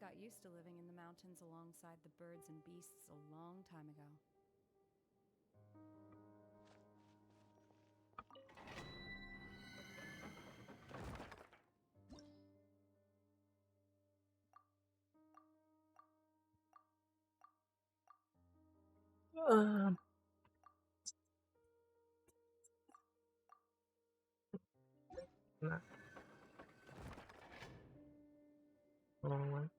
got used to living in the mountains alongside the birds and beasts a long time ago. Um, nah, wrong one.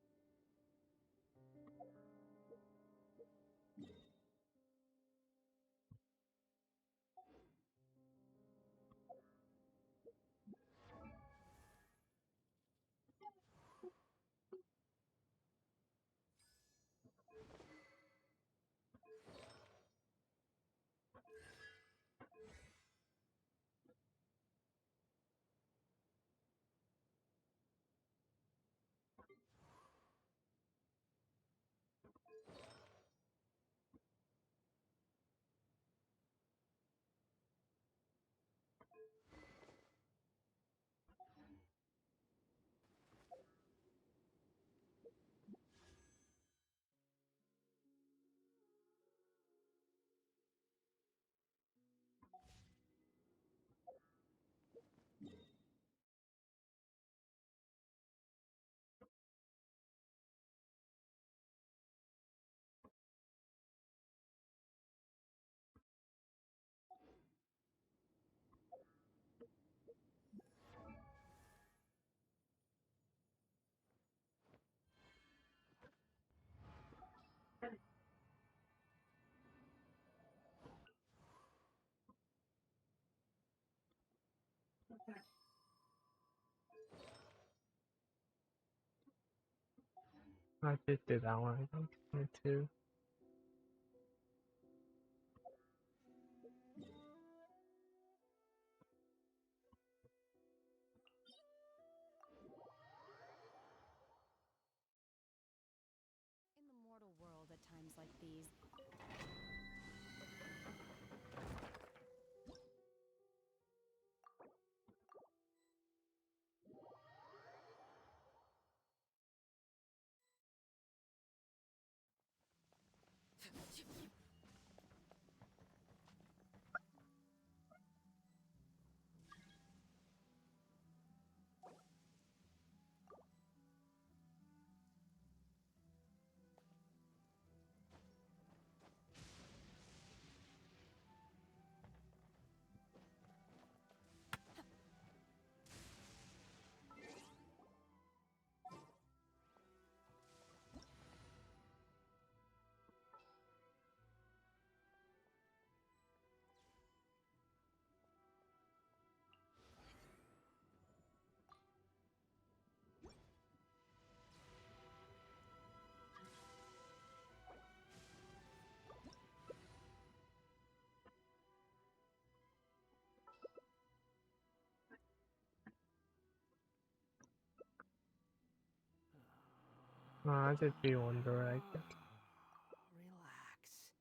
I did do that one, I think. Me too. In the mortal world at times like these, No, I did B1 direct. Relax.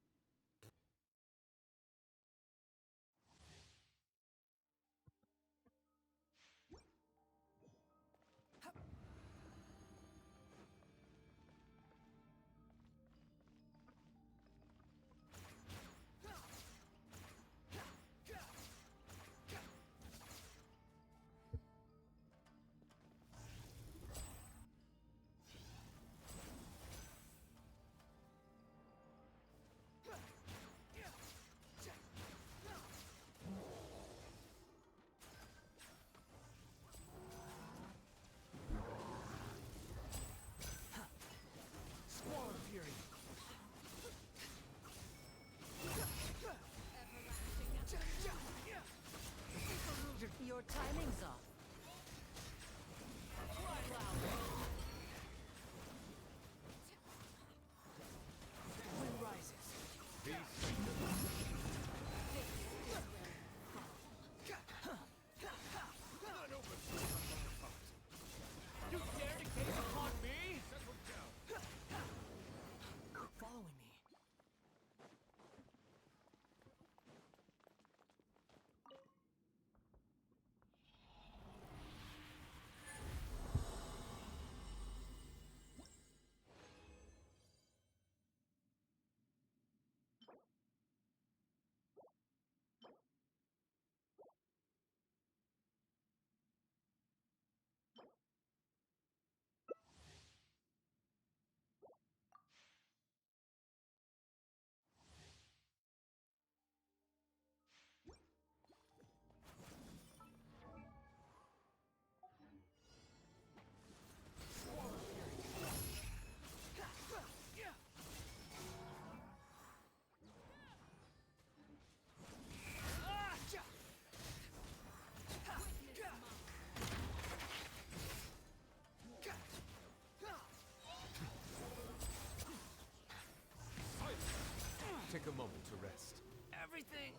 take a moment to rest. Everything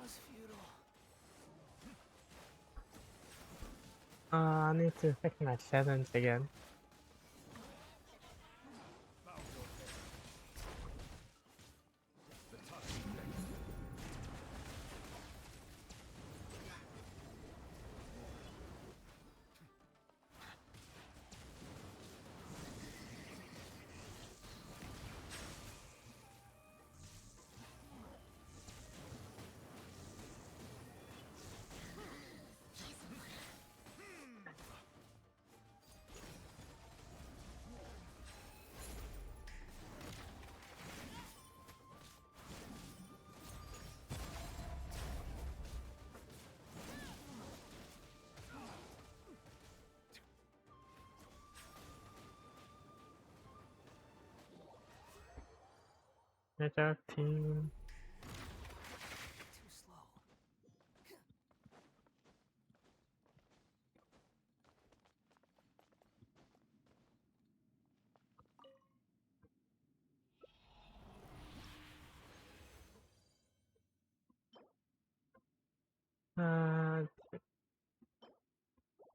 was futile. I need to fix my settings again. Good job, team. Too slow.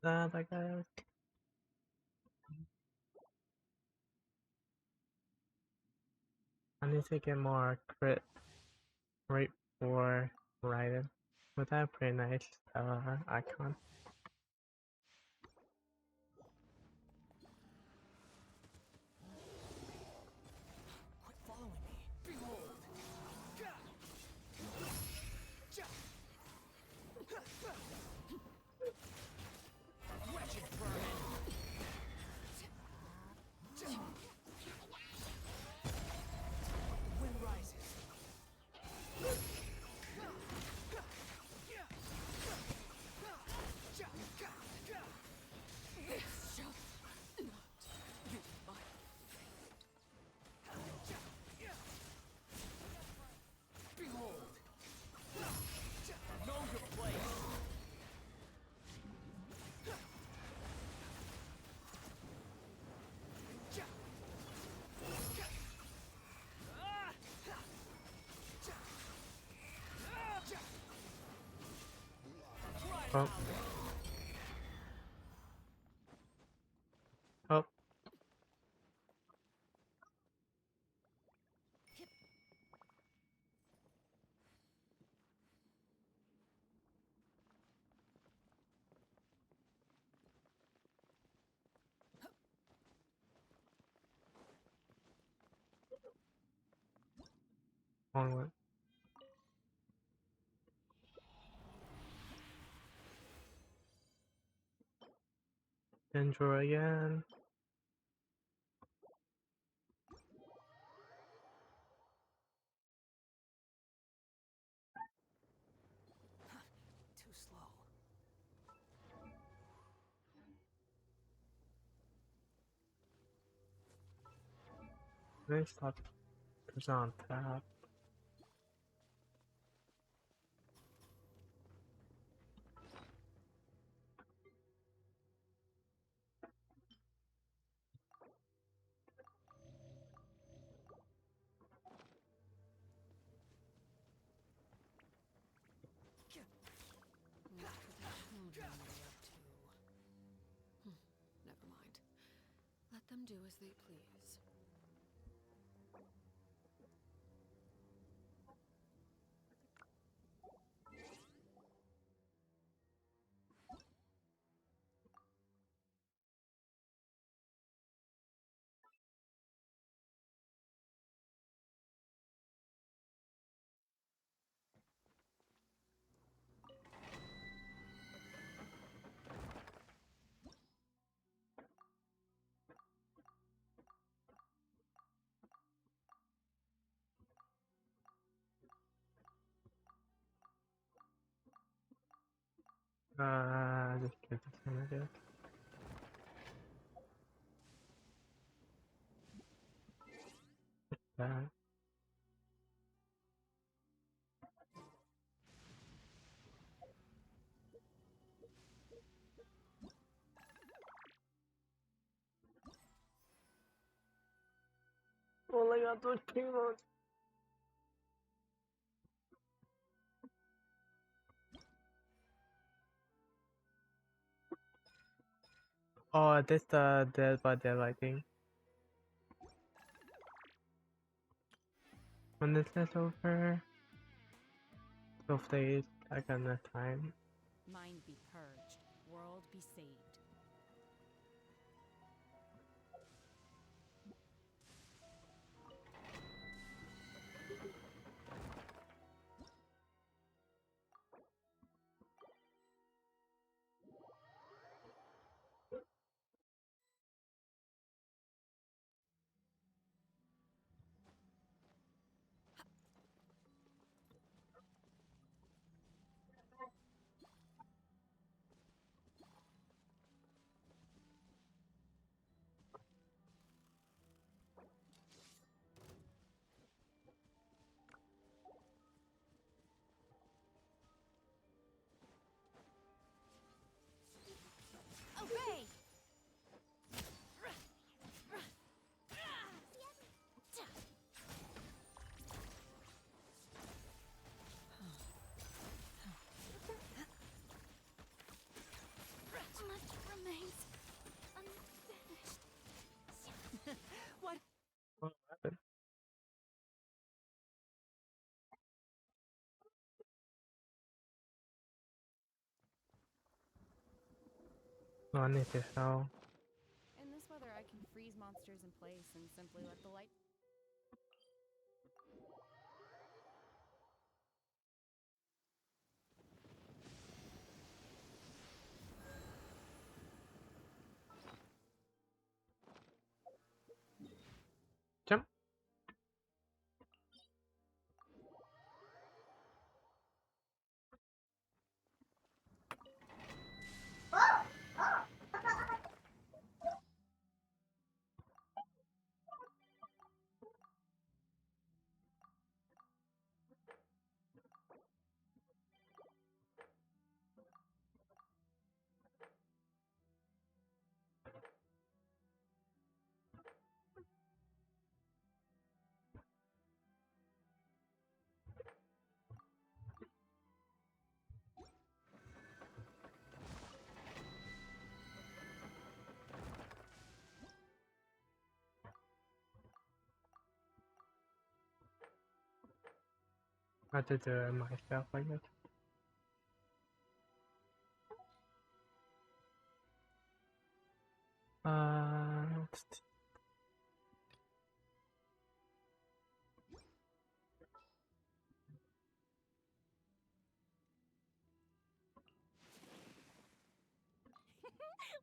That guy. I need to get more crit right for Raiden. With that pretty nice icon. Quit following me. Behold. Wretched vermin. The wind rises. This shall not be my fate. Behold. Know your place. Oh. Oh. Onward. Enjoy again. Too slow. Next up is on tap. What could the children be up to? Never mind. Let them do as they please. Just get this one, I guess. That. Only got those chemos. Oh, this the Dead by Daylight thing. When this is over, hopefully I got enough time. Mind be purged, world be saved. Obey! Much remains unfinished. What? What happened? Oh, I need to show. In this weather, I can freeze monsters in place and simply let the light. Jump. I have to do it myself, I guess. Uh,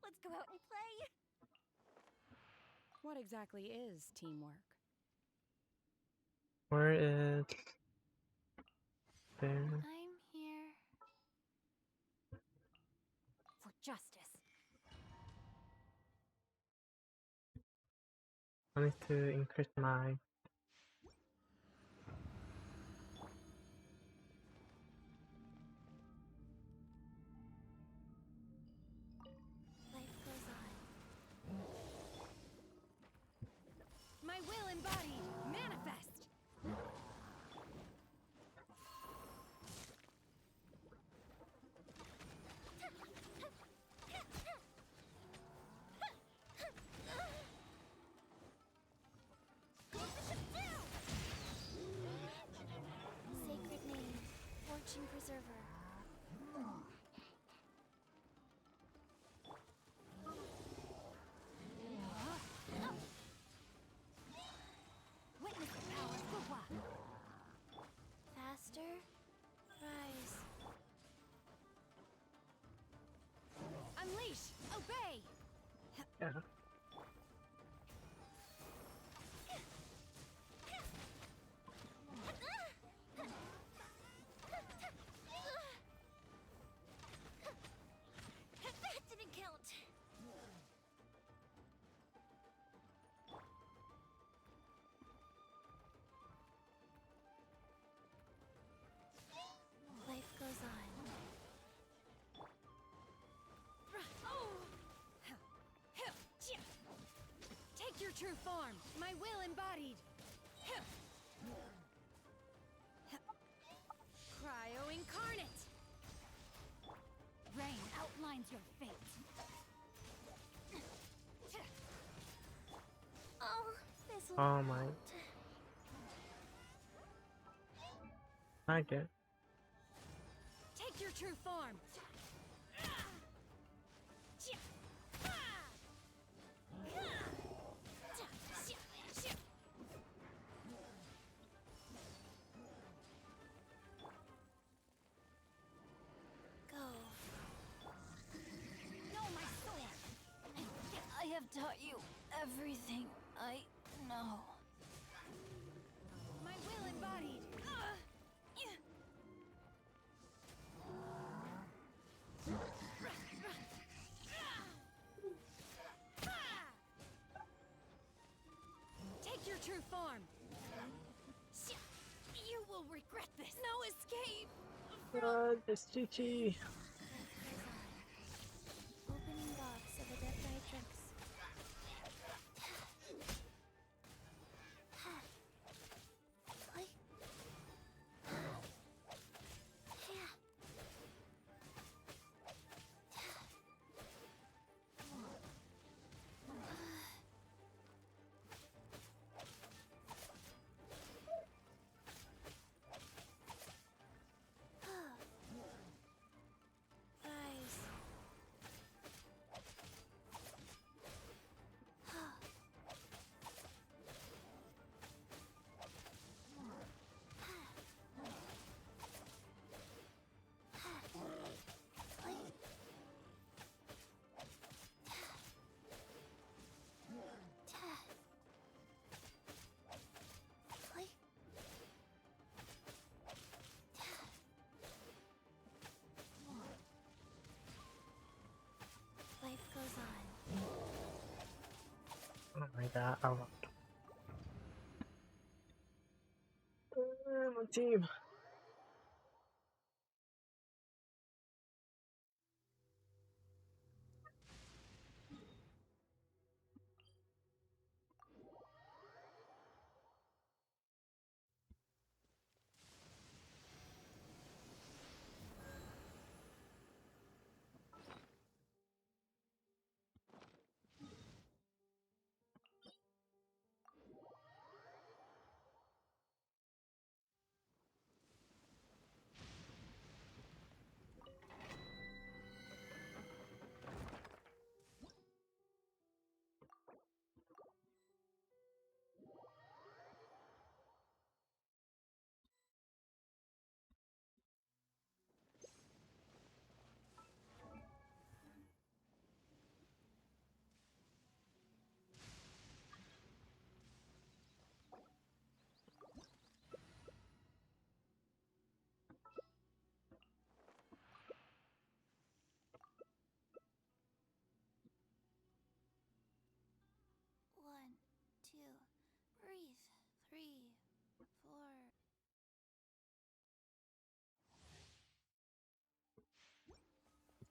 Let's go out and play! What exactly is teamwork? where is there? I'm here for justice. I need to increase my. Life goes on. My will embodied. Manifest! Sacred name, fortune preserver. Witness the power of Fuhua. Faster, rise. Unleash, obey. Yeah. That didn't count. Life goes on. Take your true form, my will embodied. Cryo incarnate. Rain outlines your fate. Oh my. I get. Take your true form. Go. No, my sword. I have taught you everything I know. My will embodied. Take your true form. You will regret this. No escape. It's Chi-Chi. Opening box of a Death Matrix. Eyes. Life goes on. Oh my god, I love my team. One, two, breathe. 3, 4.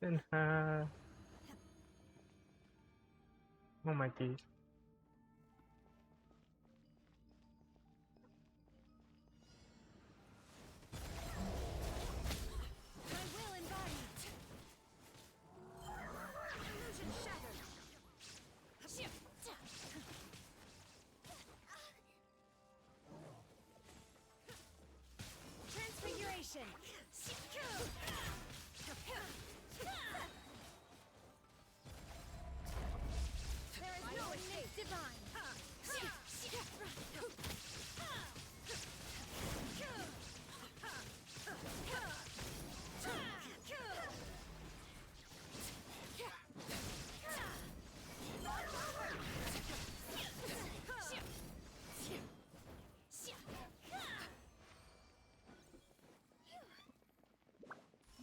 And oh my god. My will embodied. Illusion shattered. Transfiguration. There is no escape. Divine.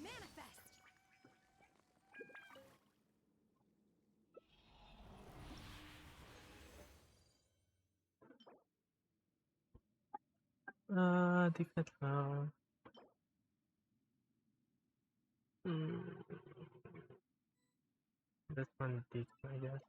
Manifest. Defense now. This one decent, I guess.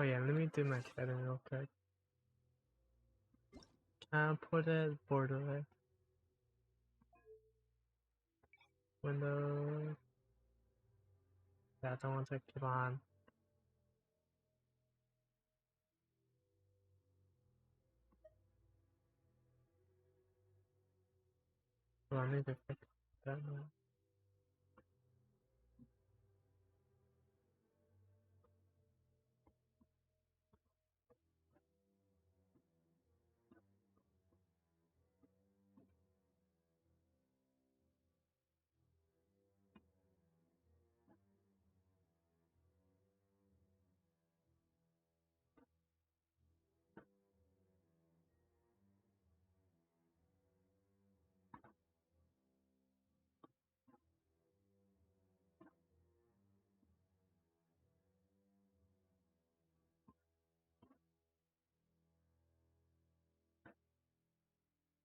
Oh yeah, let me do my setting real quick. Can I put it borderless? Windows. Yeah, I don't want to keep on. Well, I need to fix that now.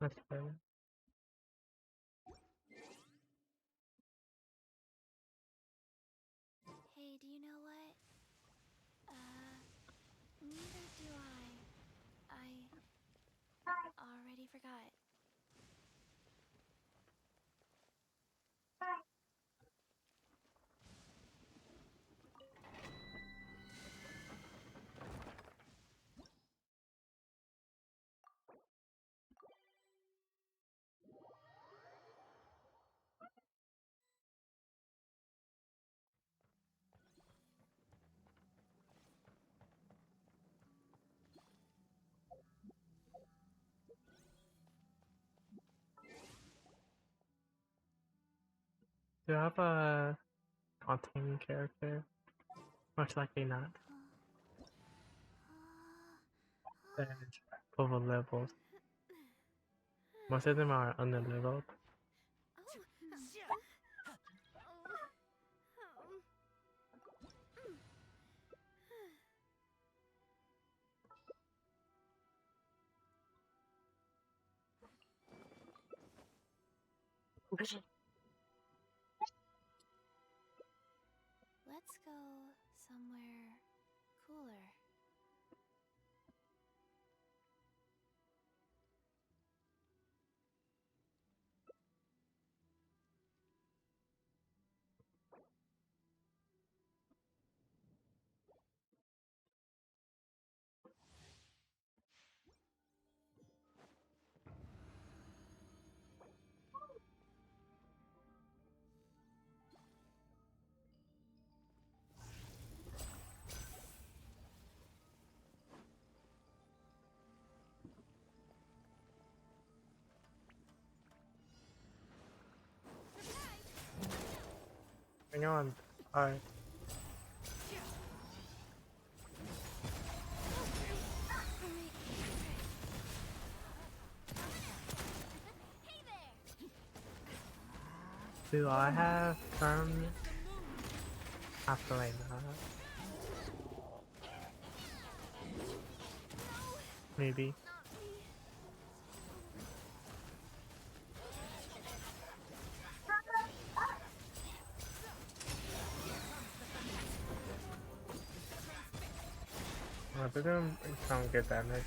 That's better. Hey, do you know what? Neither do I. I already forgot. Do I have a containing character? Most likely not. There's over levels. Most of them are underleveled. Let's go somewhere cooler. Hang on. Alright. Do I have terms? Absolutely not. Maybe. Oh, they're doing some good damage.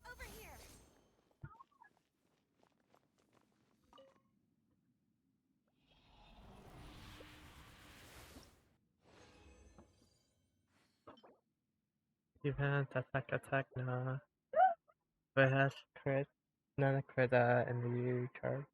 Over here. Defense, attack, no. But it has crit. Not a crit in the U card.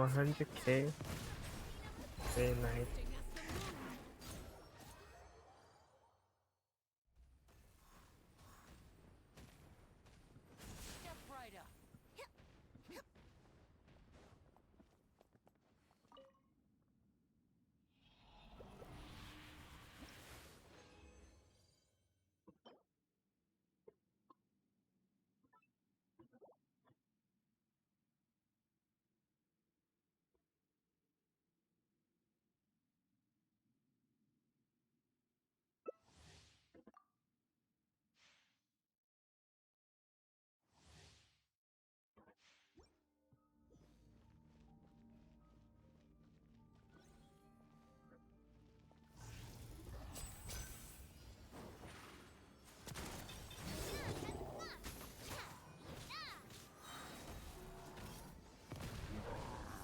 100k. Very nice. Step right up.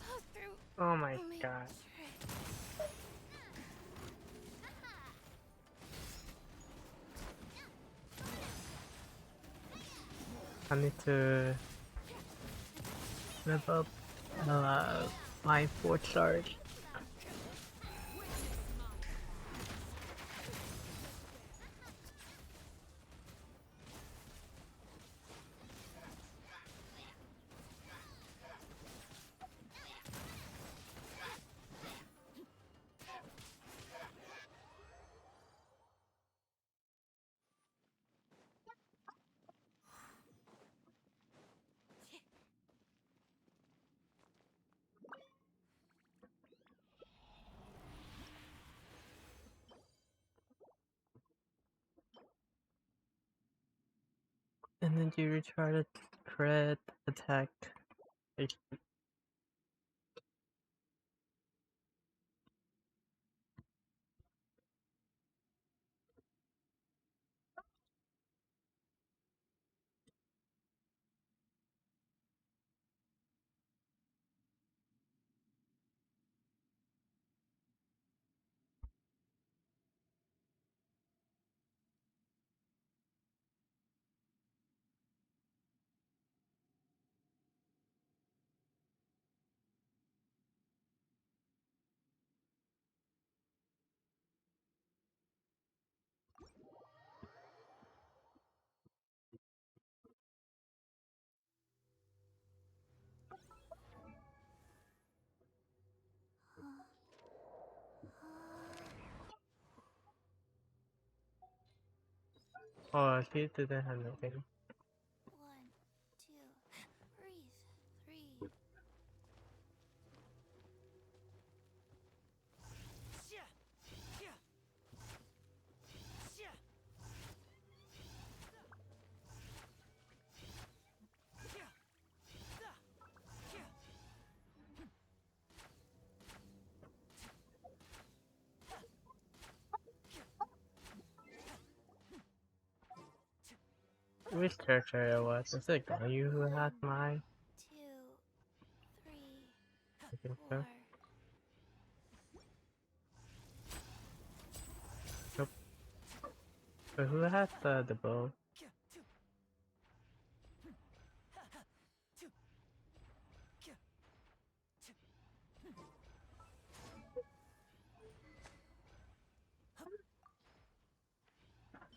So through Oh my my god. trick. I need to live up my 4 charge. And then you recharge a crit attack. Oh, she didn't have nothing. 1, 2, breathe. 3. Shia. Shia. Shia. Shia. Da. Shia. Which character it was? Is it you who had my? 2, 3, I think 4. so. Nope. But who had the bow?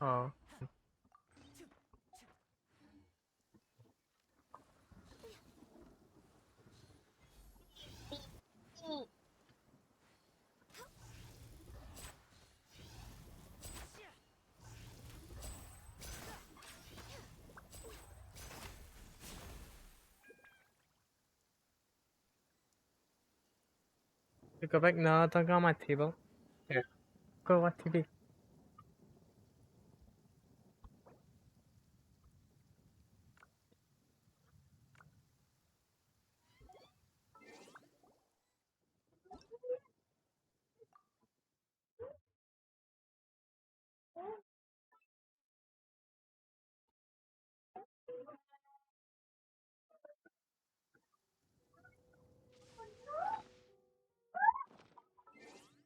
Oh. You go back? No, don't go on my table. Here. Go watch TV.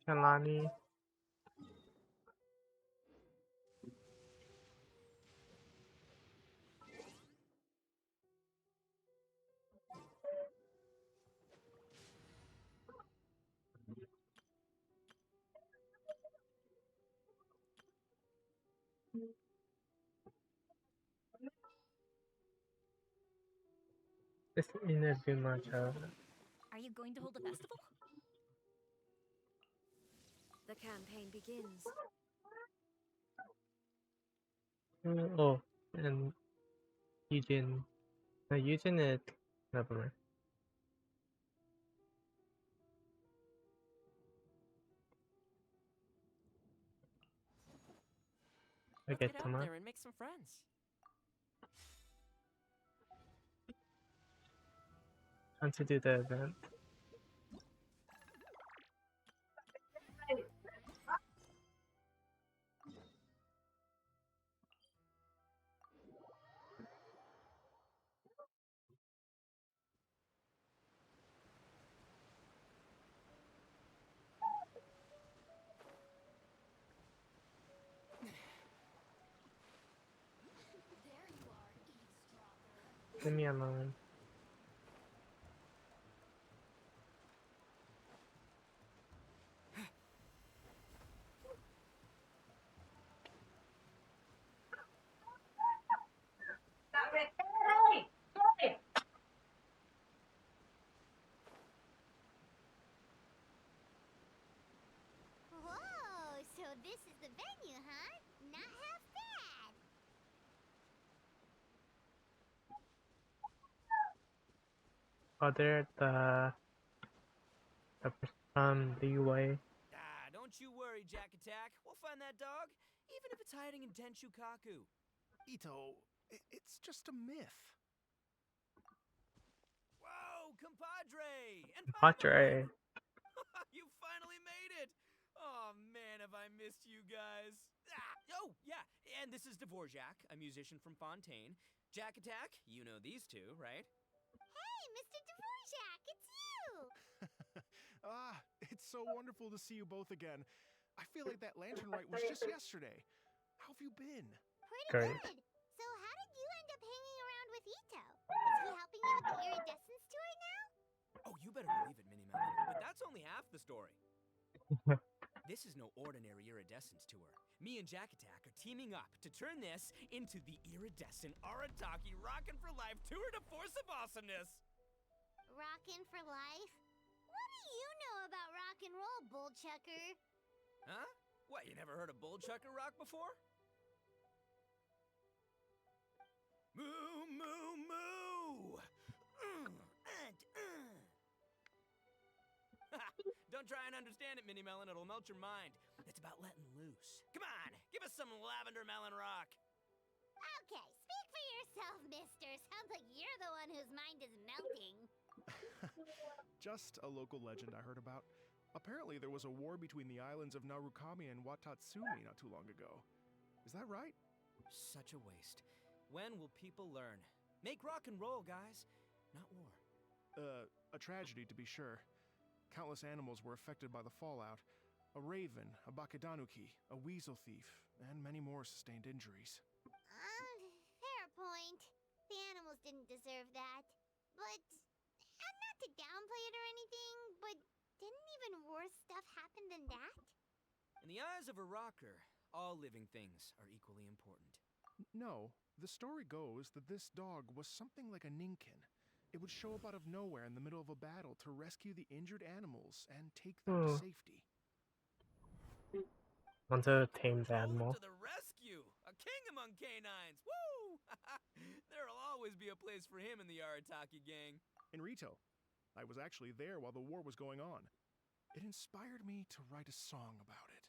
Kalani. This didn't do much of it. Are you going to hold a festival? The campaign begins. Oh, and Eugene. No, Eugene is. Never mind. Let's Okay, get out Thomas. there and make some friends. Want to do the event? There you are, eavesdropper. Leave me alone. Whoa, so this is the venue, huh? Not half bad. Oh, they're the UA. Ah, don't you worry, Jack Attack. We'll find that dog, even if it's hiding in Tenshukaku. Ito, it's just a myth. Whoa, compadre! And Padre. you finally made it! Oh man, have I missed you guys. Ah, oh, yeah, and this is Dvorak, a musician from Fontaine. Jack Attack, you know these two, right? Hey, Mr. Dvorak, it's you! It's so wonderful to see you both again. I feel like that lantern rite was just yesterday. How have you been? Pretty Great. good. So how did you end up hanging around with Ito? Is he helping you with the iridescence tour now? Oh, you better believe it, Minnie Melon. But that's only half the story. This is no ordinary iridescence tour. Me and Jack Attack are teaming up to turn this into the iridescent Arataki Rockin' for Life Tour de Force of Awesomeness. Rockin' for life? What do you know about rock and roll, bullchucker? Huh? What, you never heard of Bullchucker Rock before? Moo, moo, moo! Don't try and understand it, Minnie Melon. It'll melt your mind. It's about letting loose. Come on, give us some lavender melon rock. Okay, speak for yourself, mister. Sounds like you're the one whose mind is melting. Just a local legend I heard about. Apparently, there was a war between the islands of Narukami and Watatsumi not too long ago. Is that right? Such a waste. When will people learn? Make rock and roll, guys, not war. A tragedy to be sure. Countless animals were affected by the fallout. A raven, a bakedanuki, a weasel thief, and many more sustained injuries. Fair point. The animals didn't deserve that. But, and not to downplay it or anything, but didn't even worse stuff happen than that? In the eyes of a rocker, all living things are equally important. No, the story goes that this dog was something like a ninkin. It would show up out of nowhere in the middle of a battle to rescue the injured animals and take them to safety. Want to tame the animal. To the rescue! A king among canines! Woo! There'll always be a place for him in the Arataki gang. In Rito, I was actually there while the war was going on. It inspired me to write a song about it.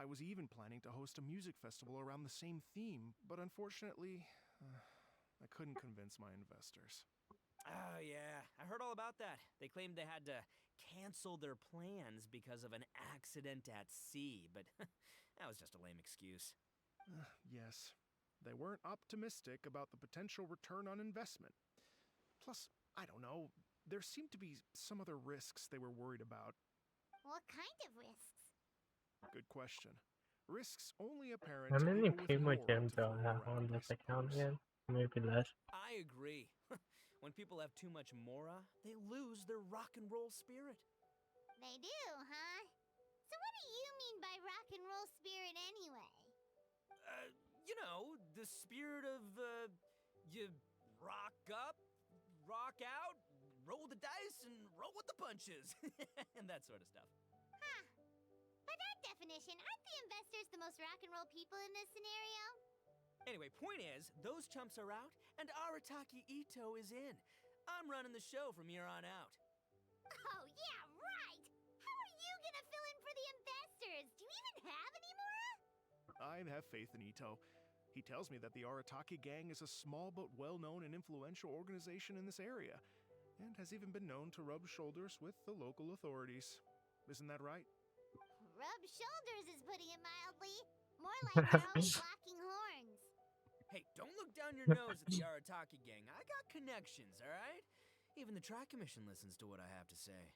I was even planning to host a music festival around the same theme, but unfortunately, I couldn't convince my investors. Oh, yeah. I heard all about that. They claimed they had to cancel their plans because of an accident at sea, but that was just a lame excuse. Yes, they weren't optimistic about the potential return on investment. Plus, I don't know, there seemed to be some other risks they were worried about. What kind of risks? Good question. Risks only apparent How to many people with Primo more Gems to do I throw have around, on I this account suppose. again? Maybe less. I agree. When people have too much mora, they lose their rock and roll spirit. They do, huh? So what do you mean by rock and roll spirit anyway? You know, the spirit of, you rock up, rock out, roll the dice, and roll with the punches. And that sort of stuff. Huh. By that definition, aren't the investors the most rock and roll people in this scenario? Anyway, point is, those chumps are out, and Arataki Ito is in. I'm running the show from here on out. Oh, yeah, right! How are you gonna fill in for the investors? Do you even have any more? I have faith in Ito. He tells me that the Arataki gang is a small but well-known and influential organization in this area, and has even been known to rub shoulders with the local authorities. Isn't that right? Rub shoulders is putting it mildly. More like they're always locking horns. Hey, don't look down your nose at the Arataki gang. I got connections, all right? Even the Tri-Commission listens to what I have to say.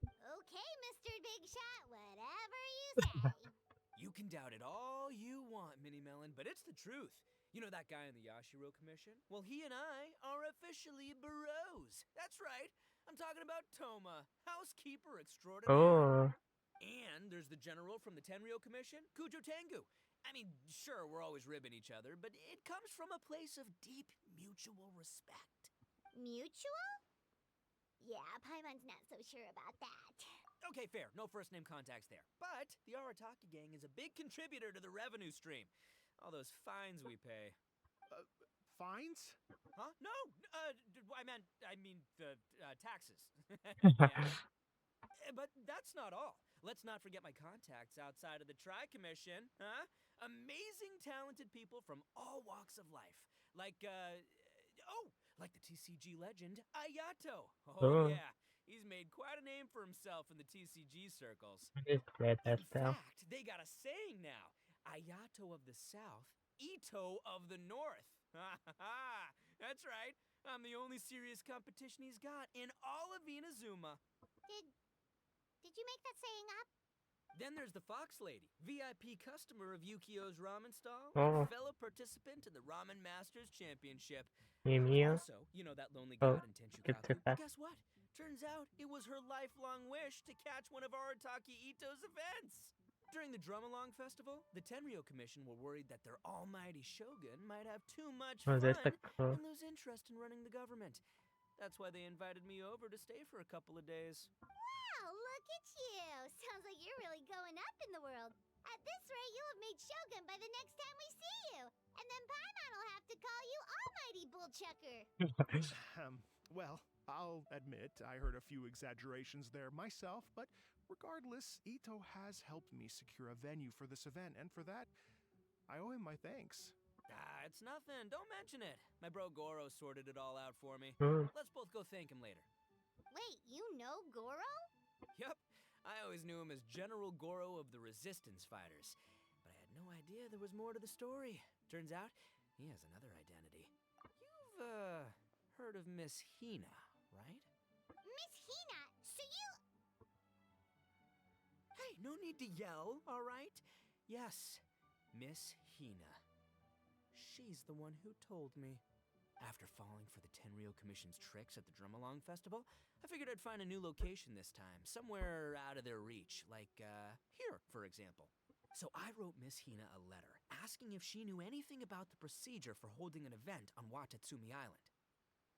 Okay, Mr. Big Shot, whatever you say. You can doubt it all you want, Mini Melon, but it's the truth. You know that guy in the Yashiro Commission? Well, he and I are officially bros. That's right. I'm talking about Toma, housekeeper extraordinaire. Oh. And there's the general from the Tenryo Commission, Kujo Tengu. I mean, sure, we're always ribbing each other, but it comes from a place of deep mutual respect. Mutual? Yeah, Paimon's not so sure about that. Okay, fair. No first-name contacts there. But the Arataki gang is a big contributor to the revenue stream. All those fines we pay. Fines? Huh? No! I mean the taxes. Yeah. But that's not all. Let's not forget my contacts outside of the Tri-Commission, huh? Amazing, talented people from all walks of life. Like the TCG legend, Ayato. Oh, Oh. yeah. He's made quite a name for himself in the TCG circles. It's great In stuff. fact, they got a saying now. Ayato of the South, Ito of the North. That's right. I'm the only serious competition he's got in all of Inazuma. Did you make that saying up? Then there's the Fox Lady, VIP customer of Yukio's ramen stall, Oh. and fellow participant in the Ramen Masters Championship. Mimiya? Also, you know that lonely Oh, god in it's Tenchukaku? okay. Guess what? Turns out it was her lifelong wish to catch one of Arataki Ito's events. During the Drum-Along Festival, the Tenryo Commission were worried that their almighty shogun might have too much Oh, fun that's a cool. and lose interest in running the government. That's why they invited me over to stay for a couple of days. Wow, look at you! Sounds like you're really going up in the world. At this rate, you'll have made Shogun by the next time we see you. And then Paimon will have to call you Almighty Bullchucker. Well, I'll admit I heard a few exaggerations there myself, but regardless, Ito has helped me secure a venue for this event, and for that, I owe him my thanks. It's nothing. Don't mention it. My bro Goro sorted it all out for me. Oh. Let's both go thank him later. Wait, you know Goro? Yup. I always knew him as General Goro of the Resistance Fighters. But I had no idea there was more to the story. Turns out, he has another identity. You've, heard of Miss Hina, right? Miss Hina, so you... Hey, no need to yell, all right? Yes, Miss Hina. She's the one who told me. After falling for the Tenryo Commission's tricks at the Drum-Along Festival, I figured I'd find a new location this time, somewhere out of their reach, like, here, for example. So I wrote Miss Hina a letter, asking if she knew anything about the procedure for holding an event on Watatsumi Island.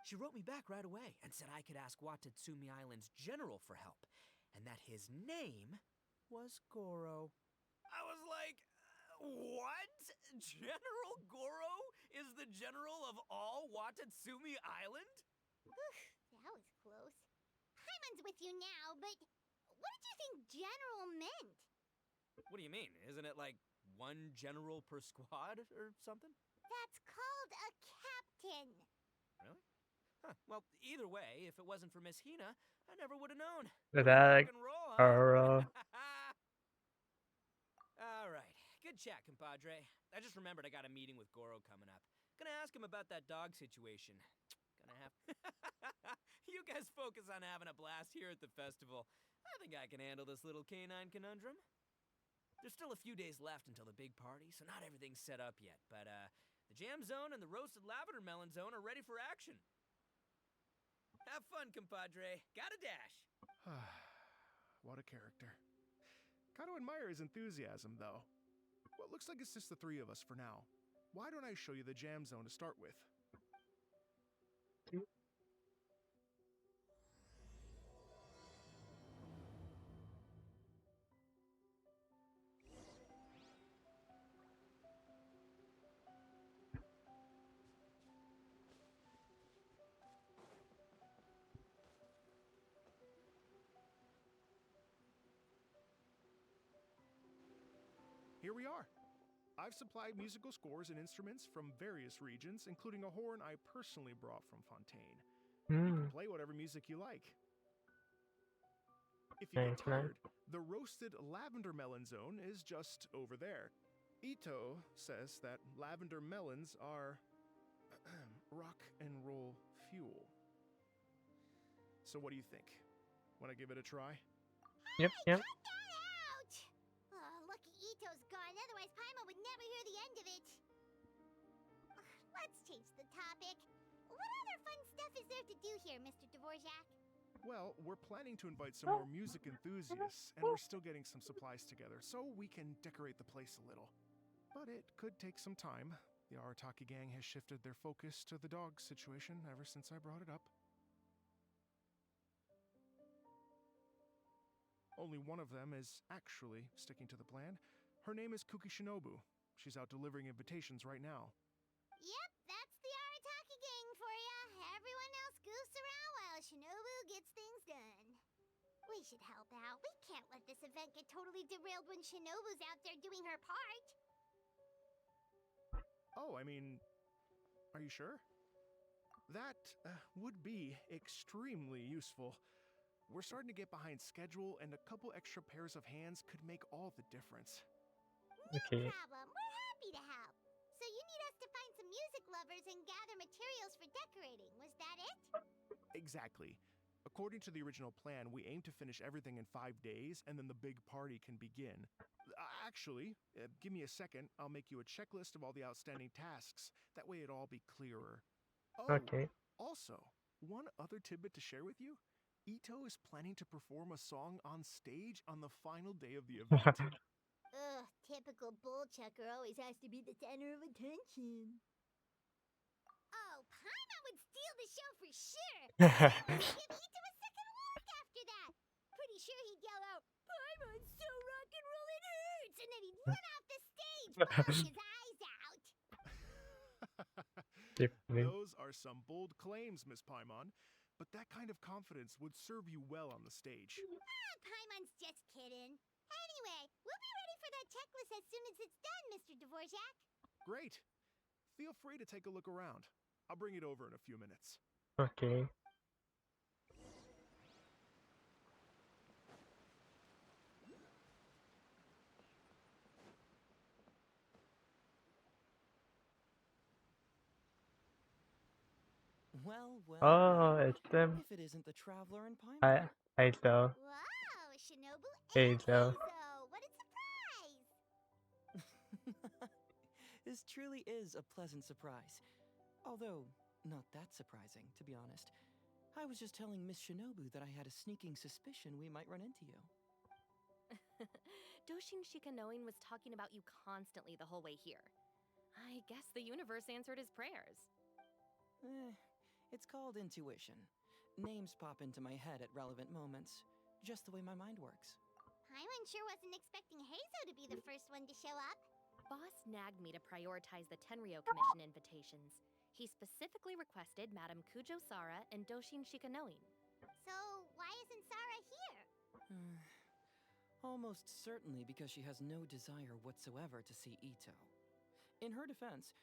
She wrote me back right away and said I could ask Watatsumi Island's general for help, and that his name was Goro. I was like, what? General Goro is the general of all Watatsumi Island? That was close. Paimon's with you now, but what did you think General meant? What do you mean? Isn't it like one general per squad or something? That's called a captain. Really? Huh. Well, either way, if it wasn't for Miss Hina, I never would have known. Is Way to that rock like and roll, huh? Goro? All right. Good chat, compadre. I just remembered I got a meeting with Goro coming up. Gonna ask him about that dog situation. Gonna have... You guys focus on having a blast here at the festival. I think I can handle this little canine conundrum. There's still a few days left until the big party, so not everything's set up yet. But, the jam zone and the roasted lavender melon zone are ready for action. Have fun, compadre. Gotta dash. What a character. Gotta admire his enthusiasm, though. Well, it looks like it's just the three of us for now. why don't I show you the jam zone to start with? Here we are. I've supplied musical scores and instruments from various regions, including a horn I personally brought from Fontaine. You can play whatever music you like. If you get Nice, nice. tired, the roasted lavender melon zone is just over there. Ito says that lavender melons are rock and roll fuel. So what do you think? Want to give it a try? Yep, yep. Cut that out! Oh, lucky Ito's gone, otherwise Paimon would never hear the end of it. Let's change the topic. What other fun stuff is there to do here, Mr. Dvorak? Well, we're planning to invite some more music enthusiasts, and we're still getting some supplies together, so we can decorate the place a little. But it could take some time. The Arataki gang has shifted their focus to the dog situation ever since I brought it up. Only one of them is actually sticking to the plan. Her name is Kuki Shinobu. She's out delivering invitations right now. Yep, that's the Arataki gang for ya. Everyone else goofs around while Shinobu gets things done. We should help out. We can't let this event get totally derailed when Shinobu's out there doing her part. Oh, I mean, are you sure? That would be extremely useful. We're starting to get behind schedule, and a couple extra pairs of hands could make all the difference. Okay. No problem. We're happy to help. So you need us to find some music lovers and gather materials for decorating. Was that it? Exactly. According to the original plan, we aim to finish everything in 5 days, and then the big party can begin. Actually, give me a second. I'll make you a checklist of all the outstanding tasks. That way it'll all be clearer. Oh, Okay. also, one other tidbit to share with you. Ito is planning to perform a song on stage on the final day of the event. Ugh, typical bull chucker always has to be the center of attention. Oh, Paimon would steal the show for sure. Give Ito a second walk after that. Pretty sure he'd yell out, "Paimon's so rock and roll it hurts!" And then he'd run off the stage, bawling his eyes out. Definitely. Those are some bold claims, Miss Paimon, but that kind of confidence would serve you well on the stage. Ah, Paimon's just kidding. Anyway, we'll be ready for that checklist as soon as it's done, Mr. Dvorak. Great. Feel free to take a look around. I'll bring it over in a few minutes. Okay. Well, well. Oh, it's them. If it isn't the traveler and Paimon. I saw. Wow, Shinobu Hey, and Joe. Eizo. What a surprise! This truly is a pleasant surprise. Although, not that surprising, to be honest. I was just telling Miss Shinobu that I had a sneaking suspicion we might run into you. Doshin Shikanoin was talking about you constantly the whole way here. I guess the universe answered his prayers. It's called intuition. Names pop into my head at relevant moments, just the way my mind works. Paimon sure wasn't expecting Heizo to be the first one to show up. Boss nagged me to prioritize the Tenryo Commission invitations. He specifically requested Madame Kujo Sara and Doshin Shikanoin. So, why isn't Sara here? Almost certainly because she has no desire whatsoever to see Ito. In her defense,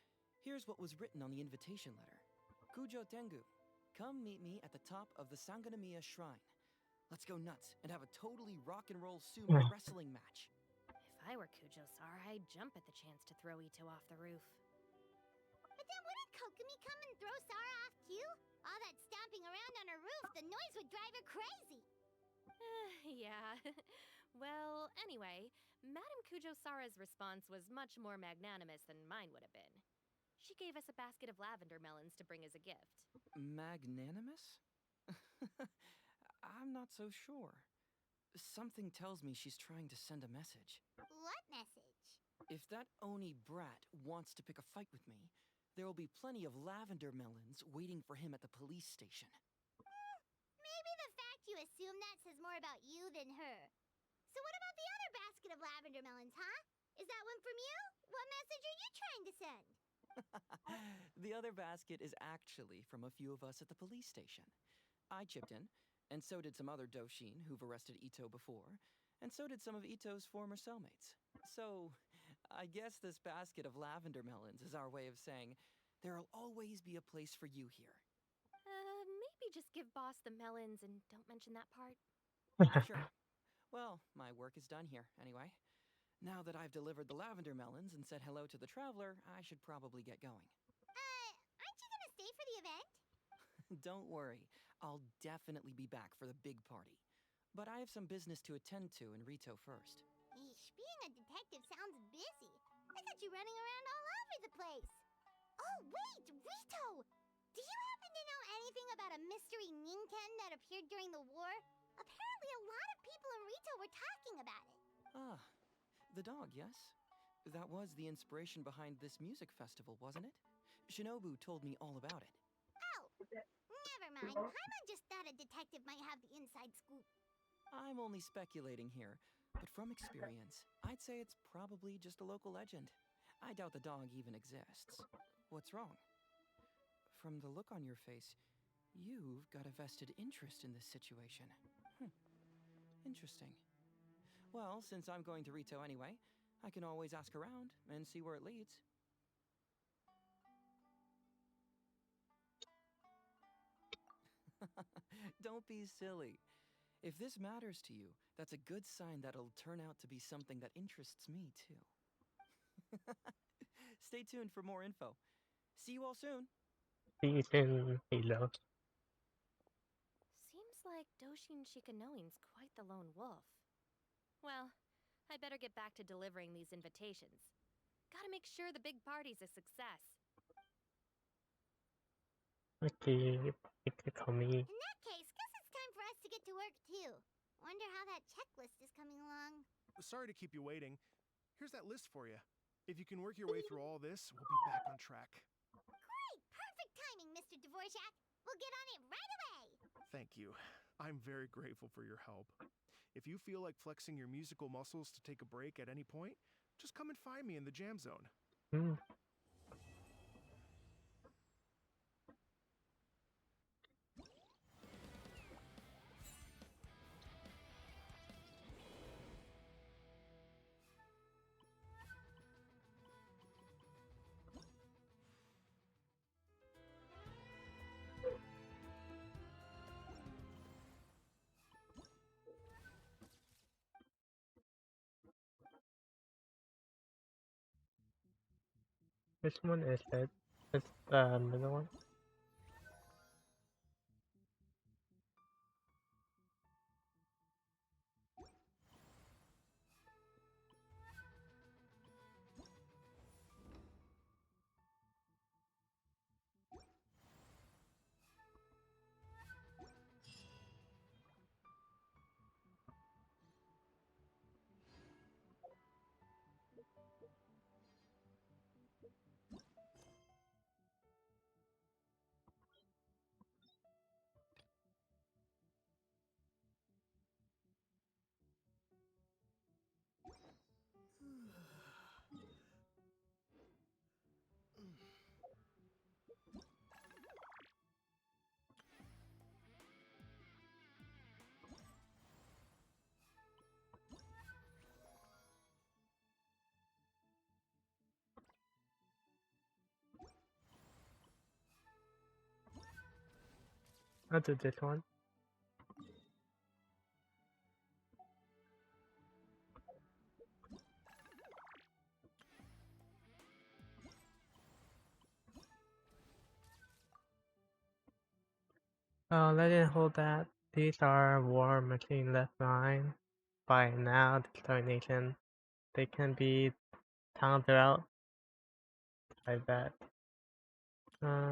here's what was written on the invitation letter. Kujo Tengu, come meet me at the top of the Sanganamiya Shrine. Let's go nuts and have a totally rock and roll sumo wrestling match. If I were Kujo Sara, I'd jump at the chance to throw Ito off the roof. But then wouldn't Kokumi come and throw Sara off too? All that stomping around on her roof, the noise would drive her crazy. Yeah. Well, anyway, Madame Kujo Sara's response was much more magnanimous than mine would have been. She gave us a basket of lavender melons to bring as a gift. Magnanimous? I'm not so sure. Something tells me she's trying to send a message. What message? If that Oni brat wants to pick a fight with me, there will be plenty of lavender melons waiting for him at the police station. Maybe the fact you assume that says more about you than her. So what about the other basket of lavender melons, huh? Is that one from you? What message are you trying to send? The other basket is actually from a few of us at the police station. I chipped in, and so did some other Doshin who've arrested Ito before, and so did some of Ito's former cellmates. So, I guess this basket of lavender melons is our way of saying, there'll always be a place for you here. Maybe just give Boss the melons and don't mention that part. Sure. Well, my work is done here, anyway. Now that I've delivered the lavender melons and said hello to the traveler, I should probably get going. Aren't you gonna stay for the event? Don't worry, I'll definitely be back for the big party. But I have some business to attend to in Rito first. Eesh, being a detective sounds busy. I got you running around all over the place. Oh, wait, Rito! Do you happen to know anything about a mystery Ninken that appeared during the war? Apparently a lot of people in Rito were talking about it. Ah, the dog, yes? That was the inspiration behind this music festival, wasn't it? Shinobu told me all about it. Oh, never mind. Paimon just thought a detective might have the inside scoop. I'm only speculating here, but from experience, I'd say it's probably just a local legend. I doubt the dog even exists. What's wrong? From the look on your face, you've got a vested interest in this situation. Interesting. Well, since I'm going to Rito anyway, I can always ask around and see where it leads. Don't be silly. If this matters to you, that's a good sign that it'll turn out to be something that interests me, too. Stay tuned for more info. See you all soon. He's in Halo. Seems like Doshin Shikanoin's quite the lone wolf. Well, I'd better get back to delivering these invitations. Gotta make sure the big party's a success. Okay, Ikikomi. In that case, guess it's time for us to get to work too. Wonder how that checklist is coming along. Sorry to keep you waiting. Here's that list for you. If you can work your way through all this, we'll be back on track. Great! Perfect timing, Mr. Dvorak. We'll get on it right away. Thank you. I'm very grateful for your help. If you feel like flexing your musical muscles to take a break at any point, just come and find me in the jam zone. Hmm. Which one is it? It's the middle one? I'll do this one. Let it hold that. These are War Machine left behind. By now, the Star Nation. They can be talented out. I bet. Okay.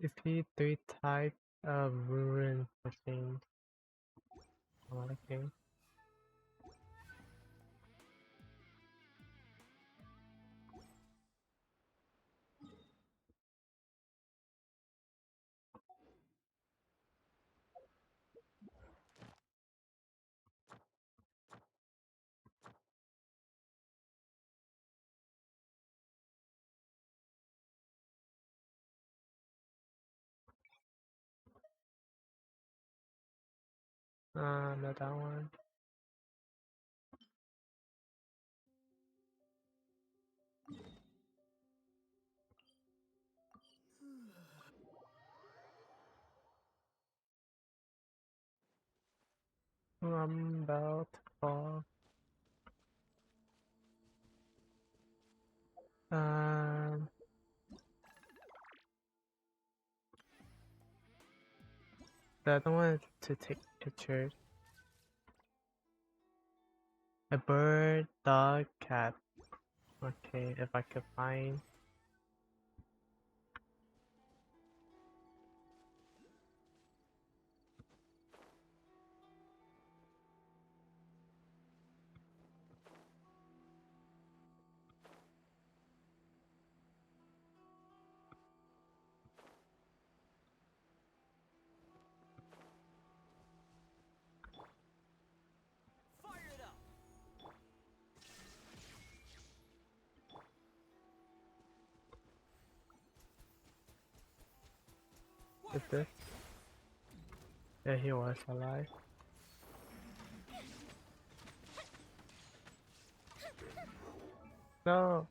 Defeat 3 types of ruined machines. Oh, okay. Not that one. I'm about to fall. Um, the other one is to take pictures. A bird, dog, cat. Okay, if I could find. Fire it up! Is this? Yeah, he was alive. No!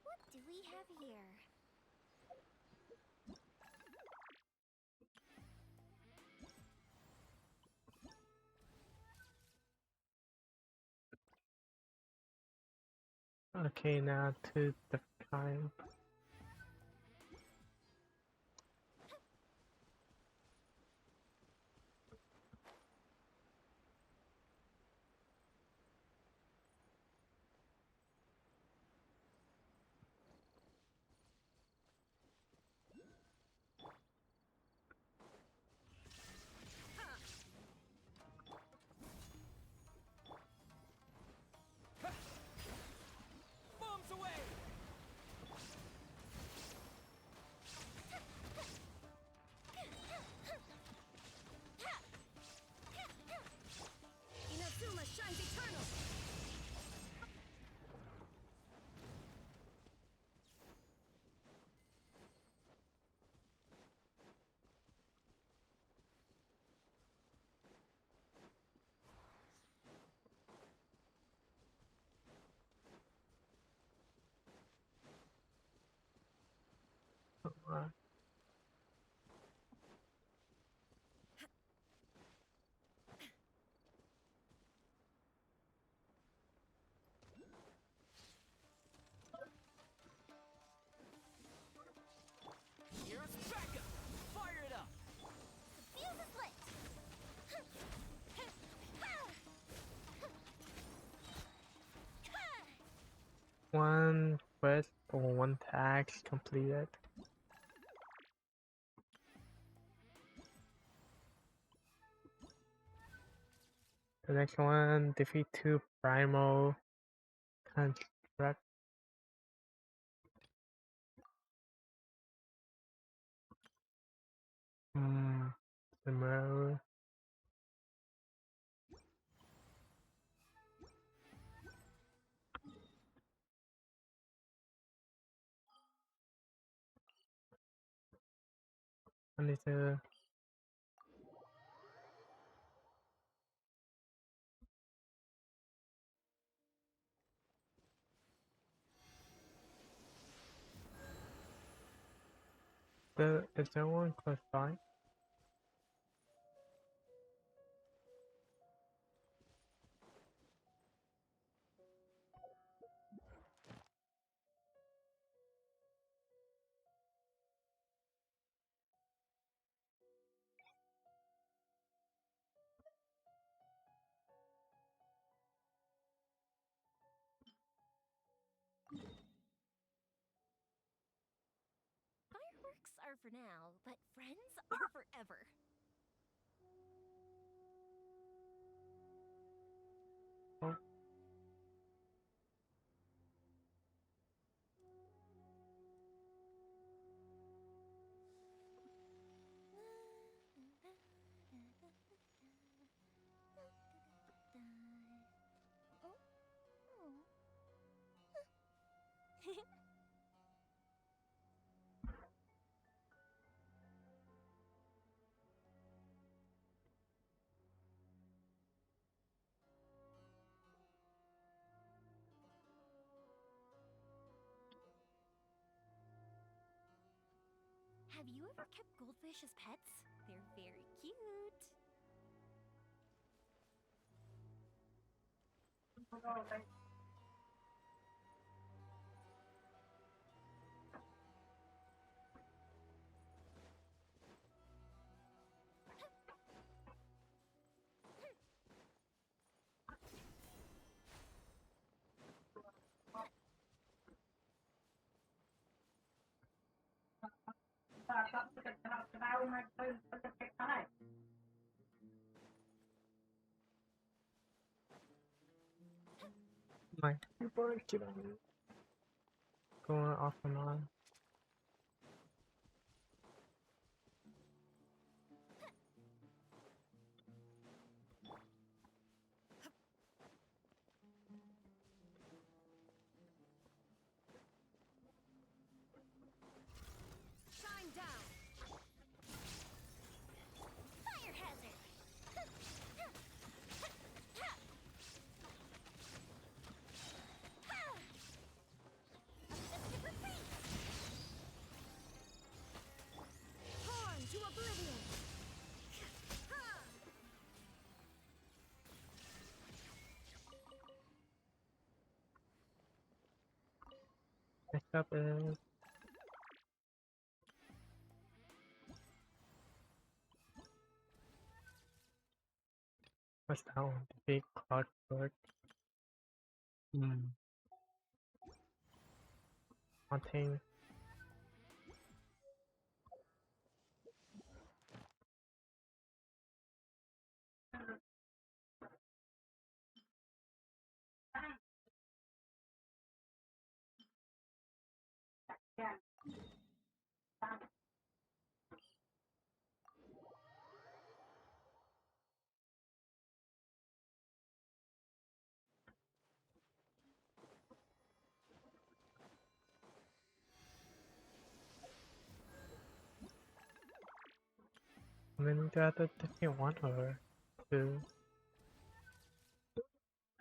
What do we have here? Okay, now to the time. Bombs away! Inazuma shines eternal! Here's backup! Fire it up! The fuse is lit! One quest or one task completed. The next one, defeat 2 primal construct. Similar. I need to. Is there one close by? are for now, but friends are forever. Oh, Have you ever kept goldfish as pets? They're very cute. my keyboard keep on going off and on. Shine down. Fire hazard. Torn to oblivion. Next up is what's that one? The big clockwork. Haunting. I mean, the other different one or two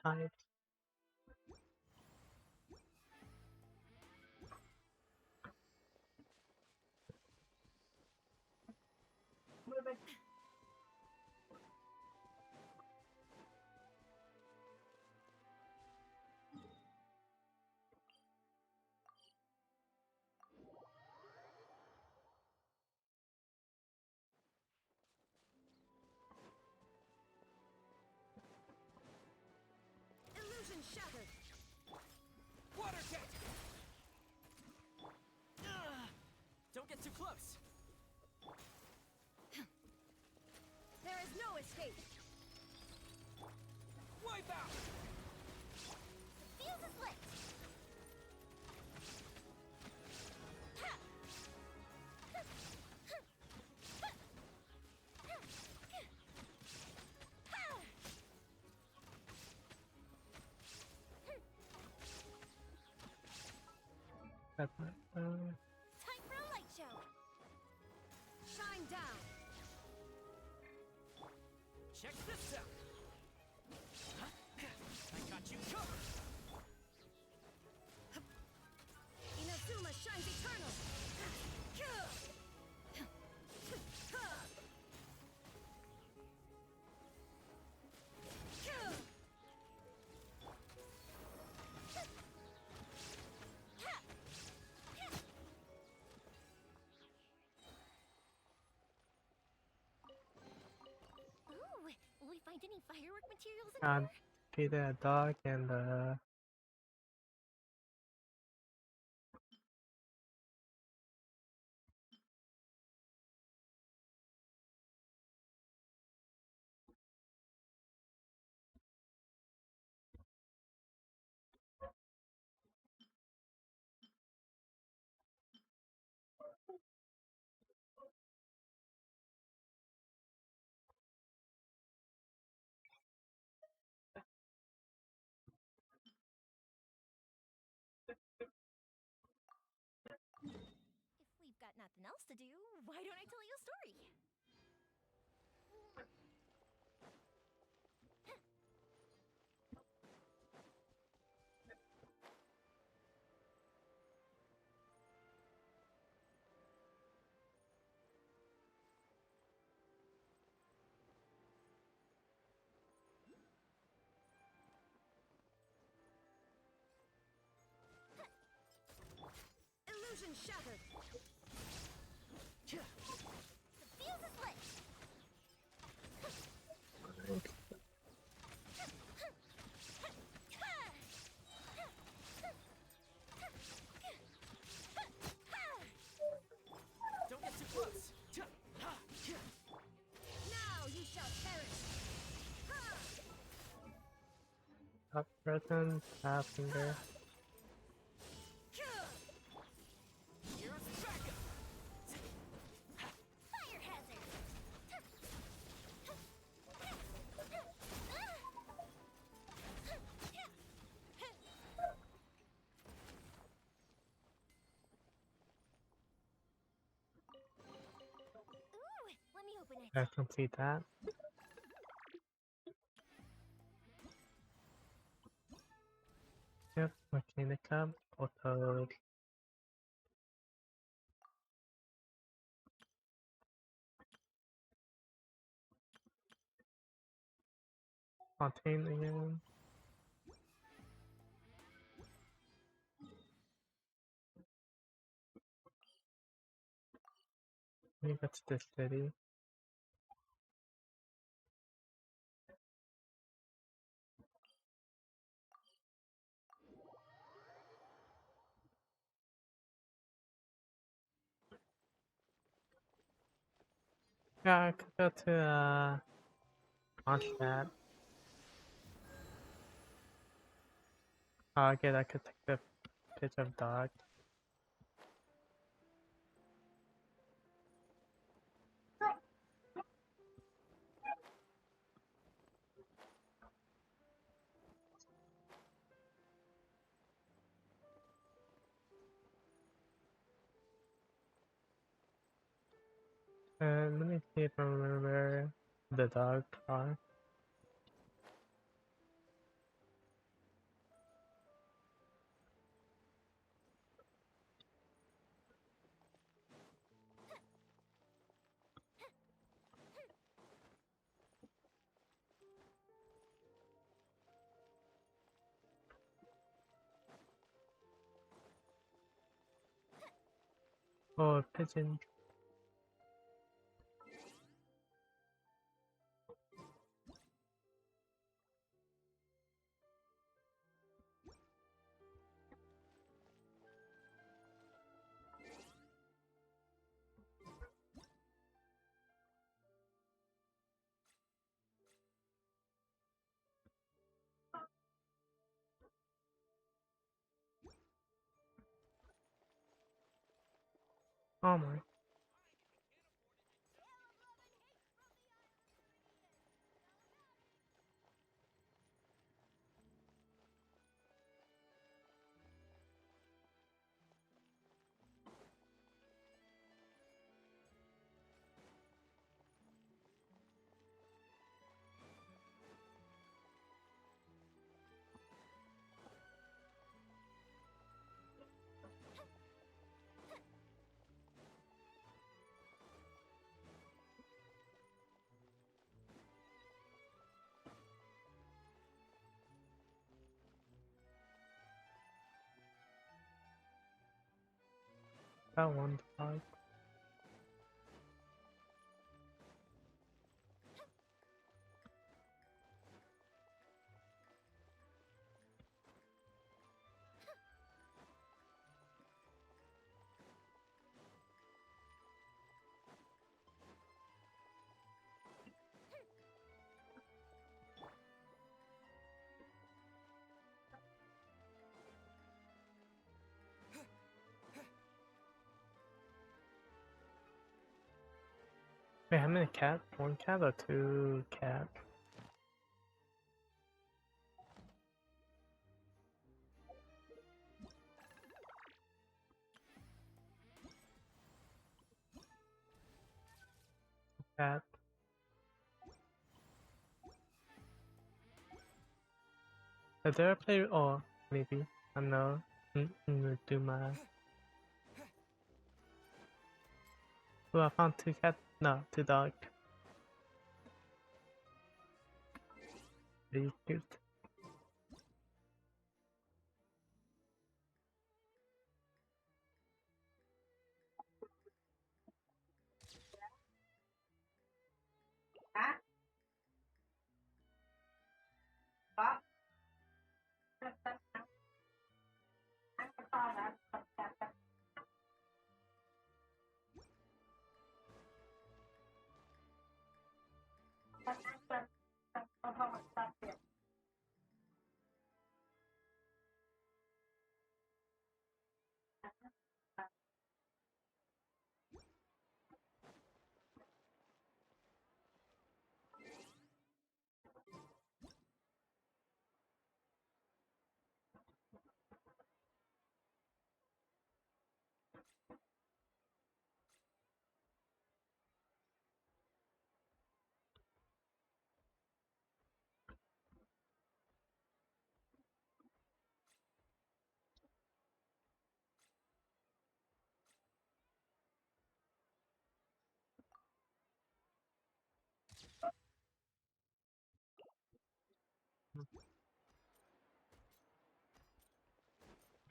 types. Illusion shattered. Water jet! Don't get too close. There is no escape. Wipe out! The fuse is lit. That's Time for a light show. Shine down. Check this out. I got you covered. Inazuma shines eternal. Ooh, will we find any firework materials in here? Peter, a dog, and to do, why don't I tell you a story? Illusion shattered. The fuse is lit. Don't get too close. Now you shall perish. Up present, tap finger. Here's backup. Fire hazard. Ooh, let me open it. I complete that. Yep, Mechanica, auto contain again. Maybe that's this city. Yeah, I could go to Mondstadt. Oh, okay, I could take the pitch of dog. And let me see if I remember the dog car. Oh, pigeon. Oh my. That one dog. Wait, how many cat? One cat or two cat? Cat. Did I play? Or maybe I don't know. Do my. Oh, I found 2 cats. No, 2 dogs. Really cute.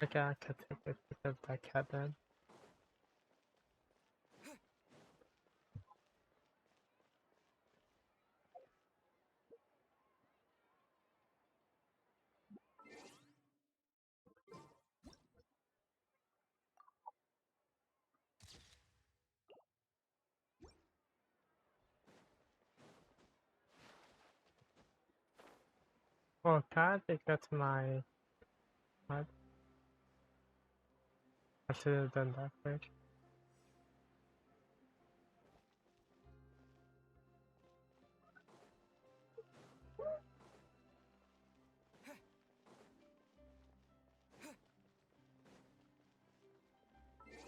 Okay, I could take it because that cat then. Oh, can I take that to my. I should have done that first.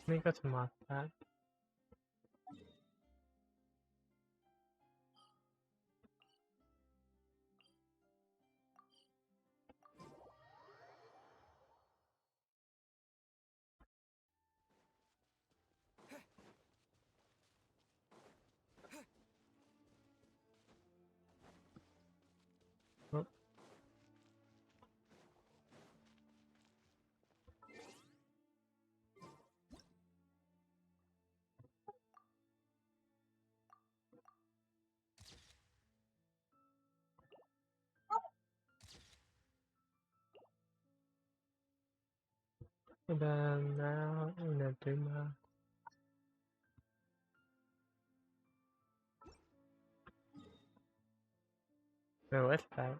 Let me go to my cat. Oh, and then now I'm gonna do my. No, what's that?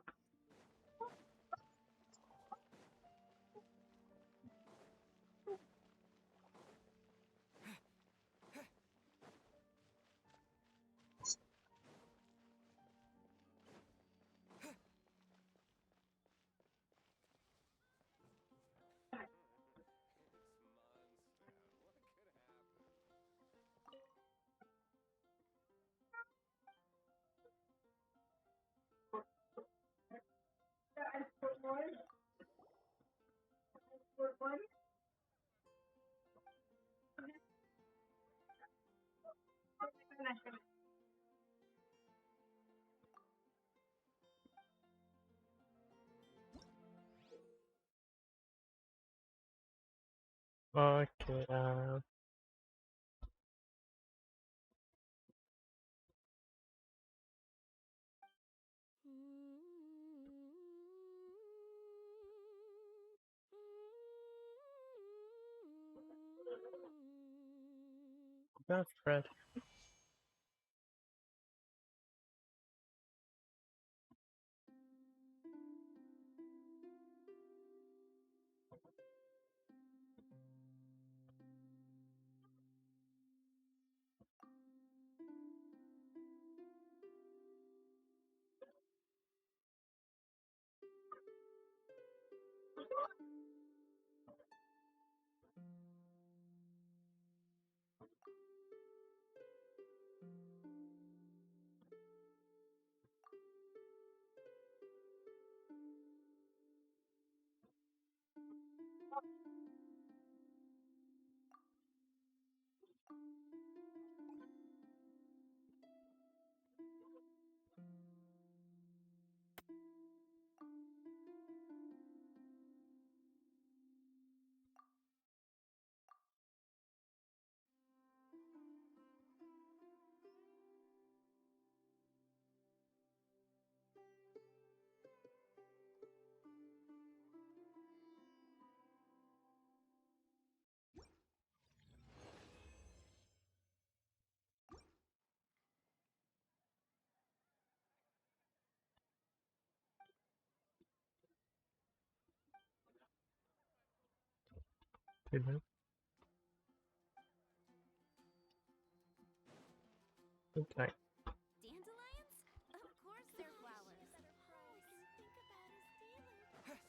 Okay, that's Fred. Mhm. Okay. Dandelions? Of course they're flowers. Oh, I didn't think about his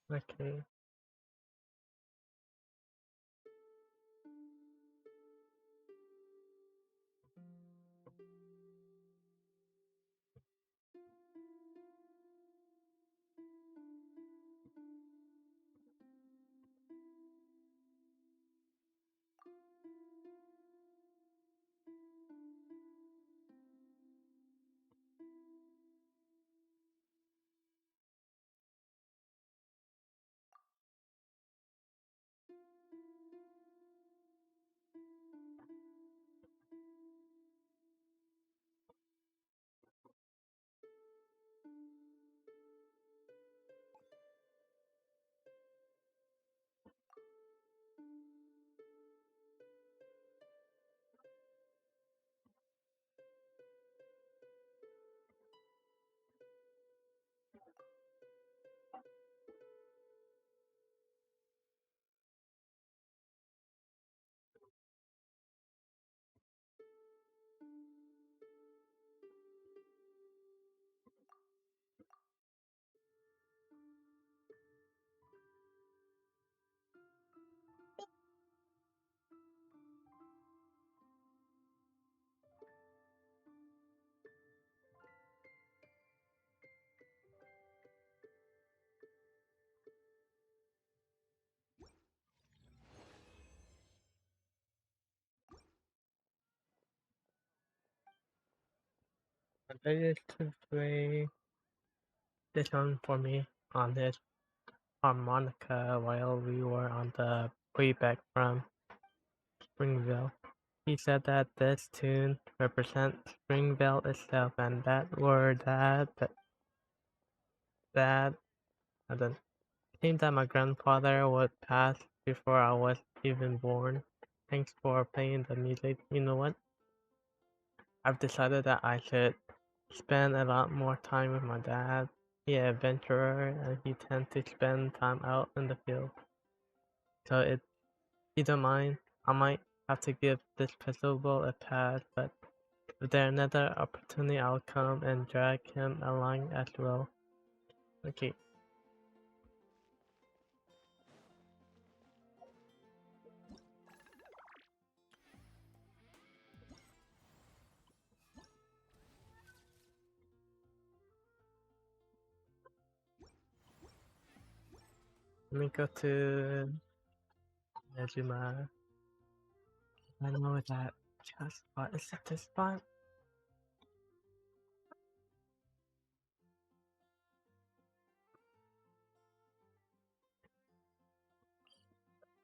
dealer. Okay. I used to play this one for me on his harmonica while we were on the way back from Springville. He said that this tune represents Springville itself and that word that at the same time my grandfather would pass before I was even born. Thanks for playing the music. You know what? I've decided that I should spend a lot more time with my dad. He an adventurer and he tends to spend time out in the field. So if you don't mind, I might have to give this festival a pass, but if there's another opportunity I'll come and drag him along as well. Okay. Let me go to Nejima. I know that just spot. Is it this spot?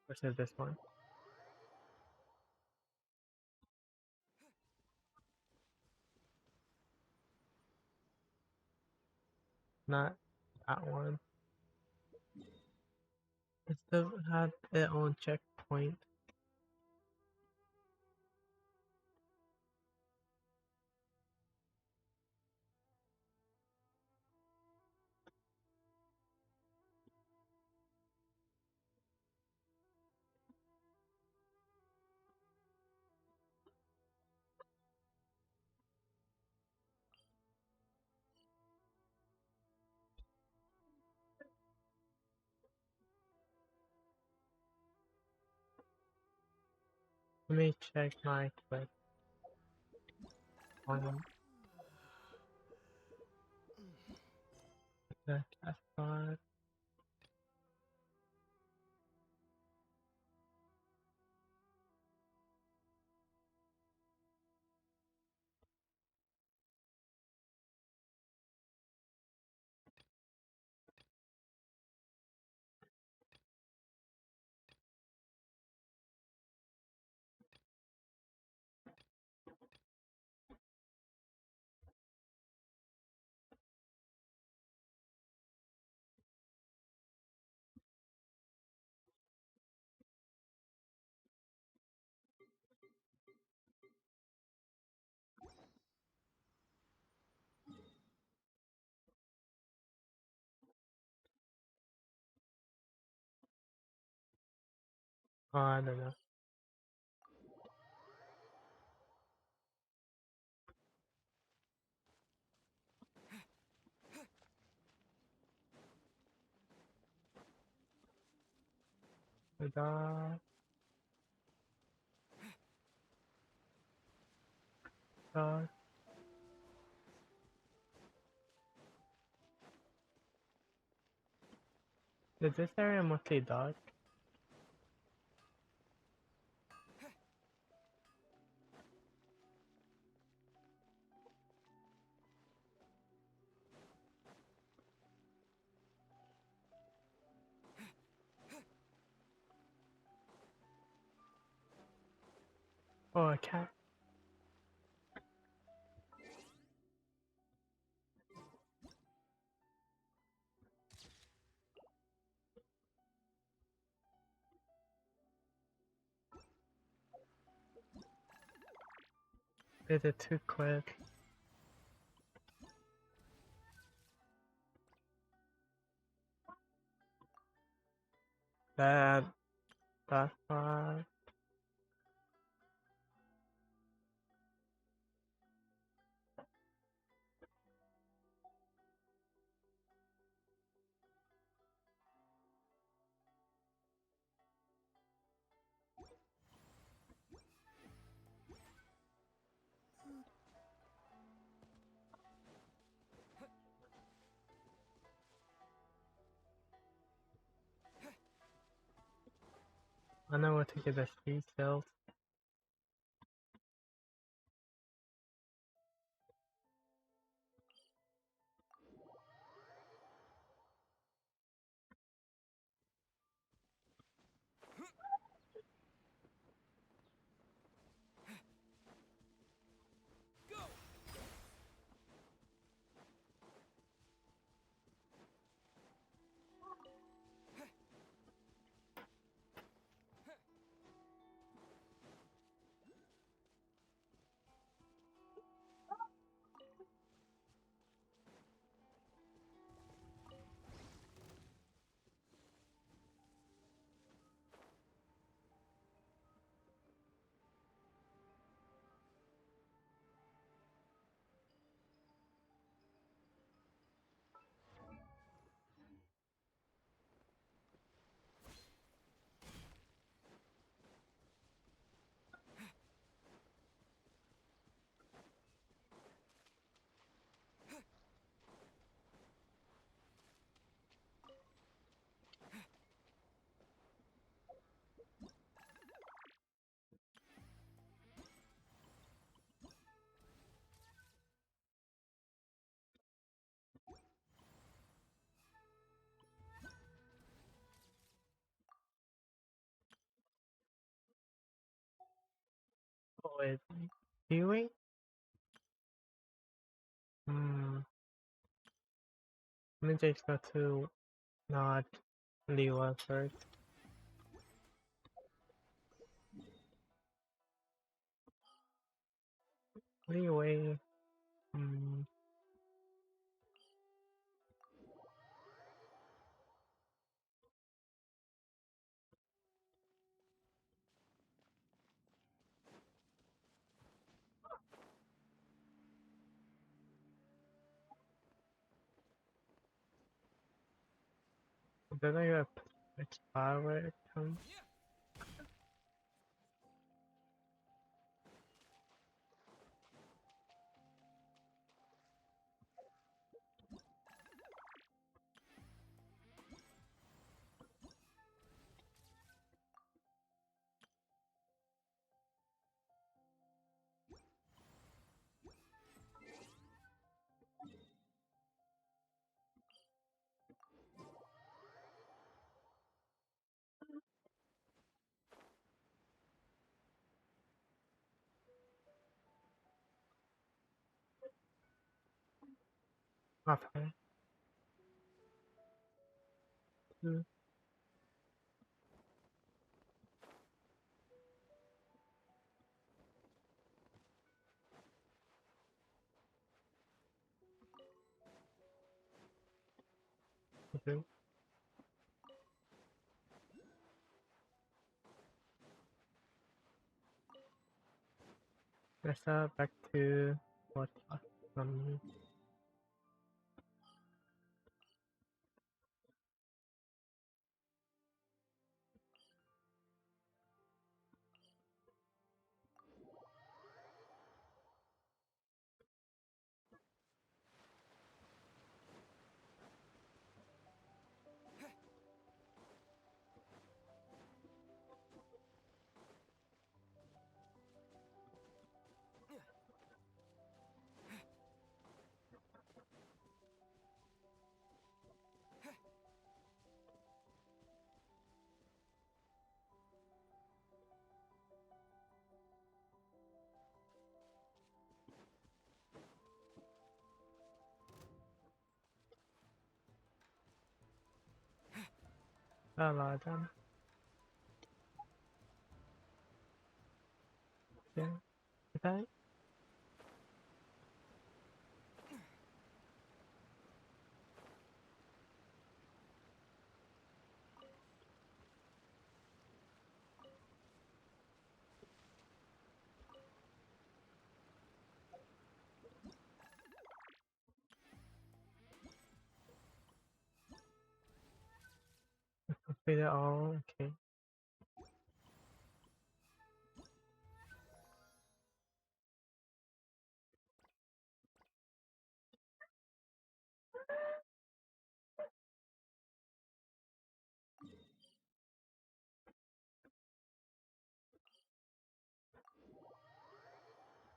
Or is it this one? Not that one. It still had its own check point. Let me check my clip. The cast spot. Oh, I don't know. Da, da. Is this area mostly dark? Oh, a cat. Is it too quick? That's why. I know what to get the speed cells. Go! Oh, wait. Viewing? Hmm. Let me just go to not the one first. Anyway, then I gotta which spot where it comes. Okay. Okay. Let's back to what um la done. Yeah. Okay. Complete it all. Okay.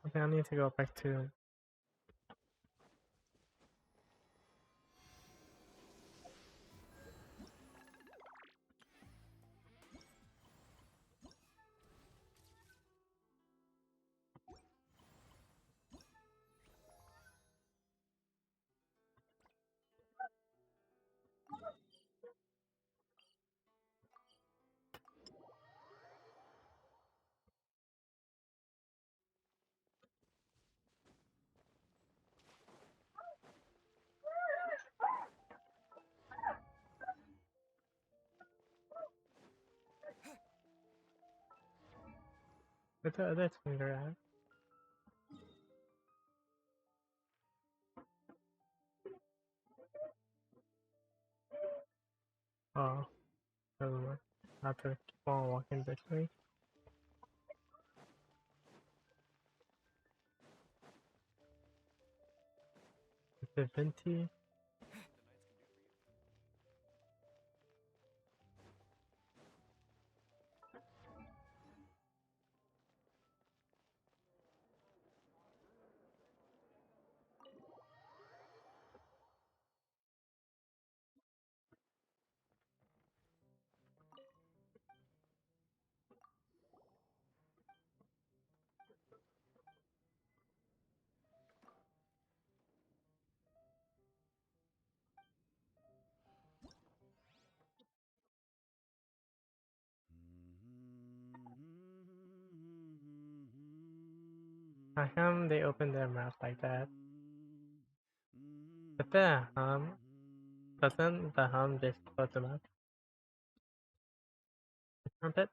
Okay, I need to go back to where the other finger at. Oh, never mind. I have to keep on walking this way. Is it Venti? How come they open their mouth like that? Is that a hum? Doesn't the hum just close them up? Trumpet?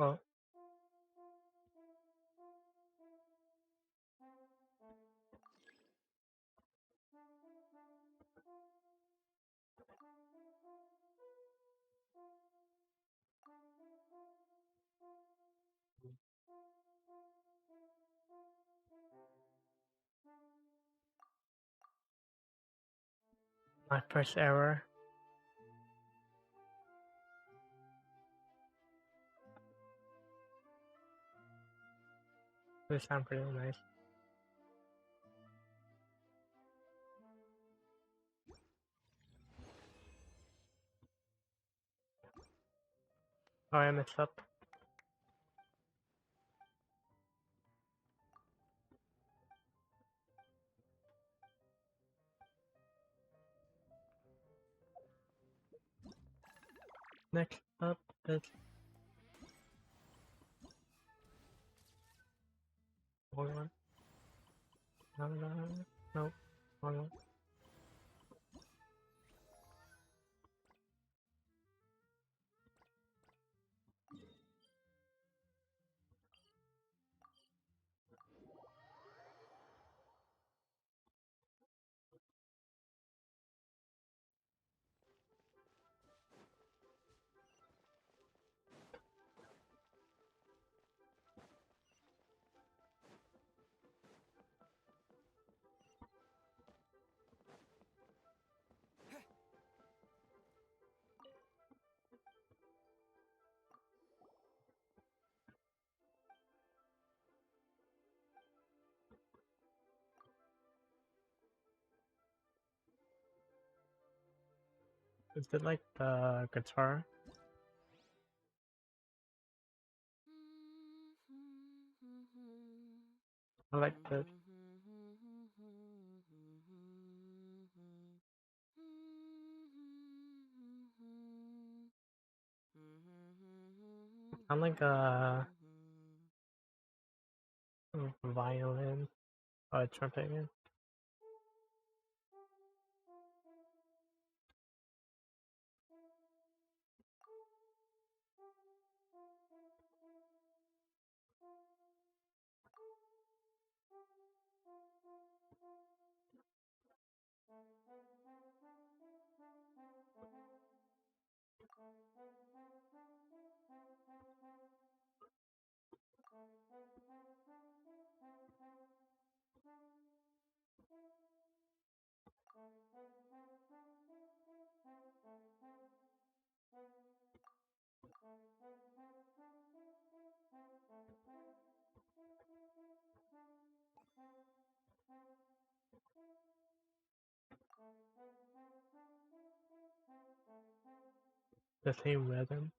Oh, my first error. This sound pretty nice. Oh, I messed up. Next up is wrong one. Nope, wrong one. Is it like the guitar? I like this. I'm like a violin or a trumpet again. The same rhythm.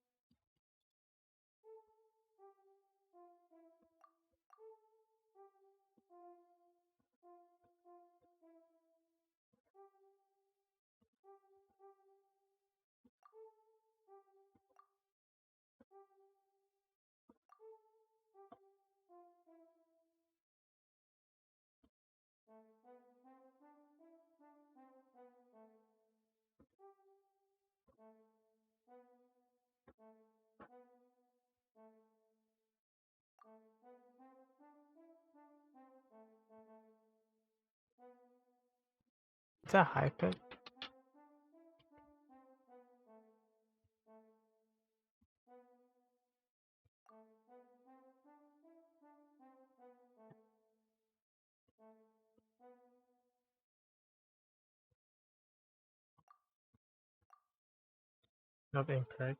Is that high pitch? Nope, incorrect.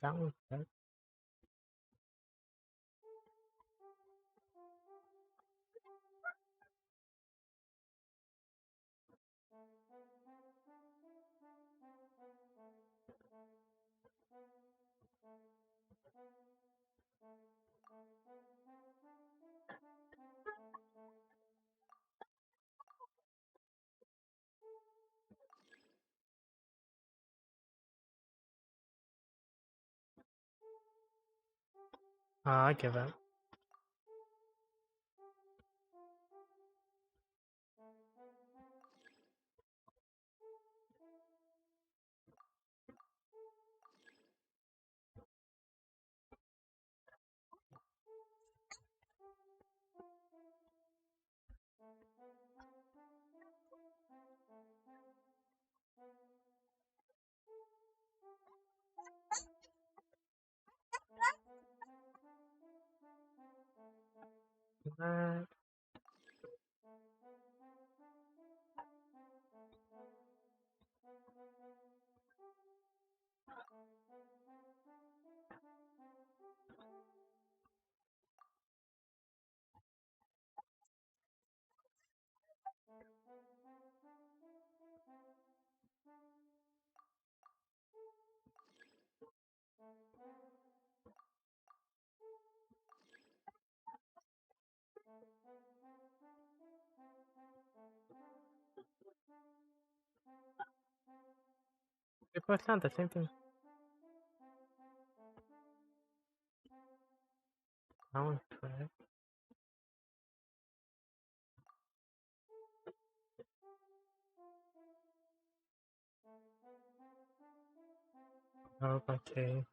That one's correct. I give it. That. It's not the same thing. That one's correct. Oh, okay.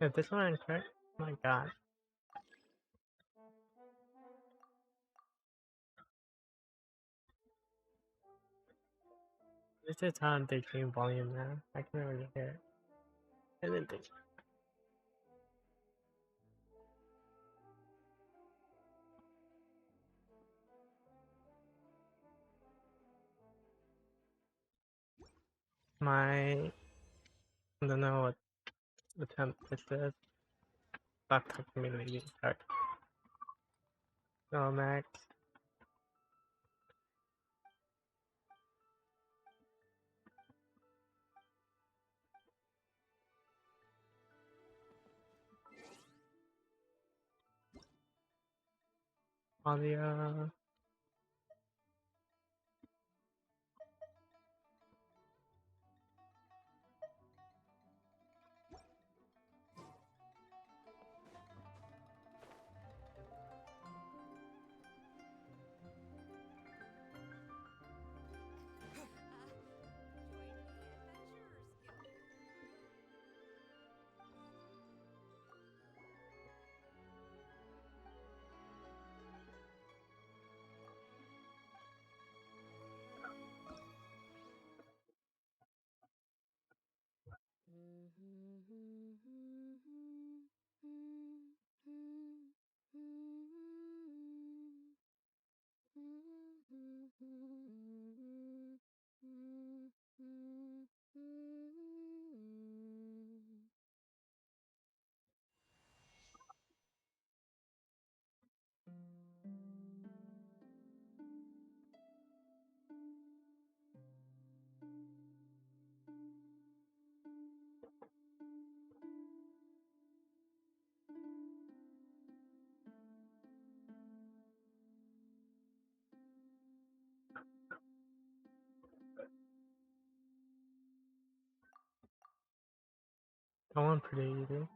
Is this one incorrect? My god. This is on the game volume now. I can already hear it. And then this. I don't know what attempt this is. Stop talking to me, lady. Sorry. No, Max. Audio. I want pretty easy.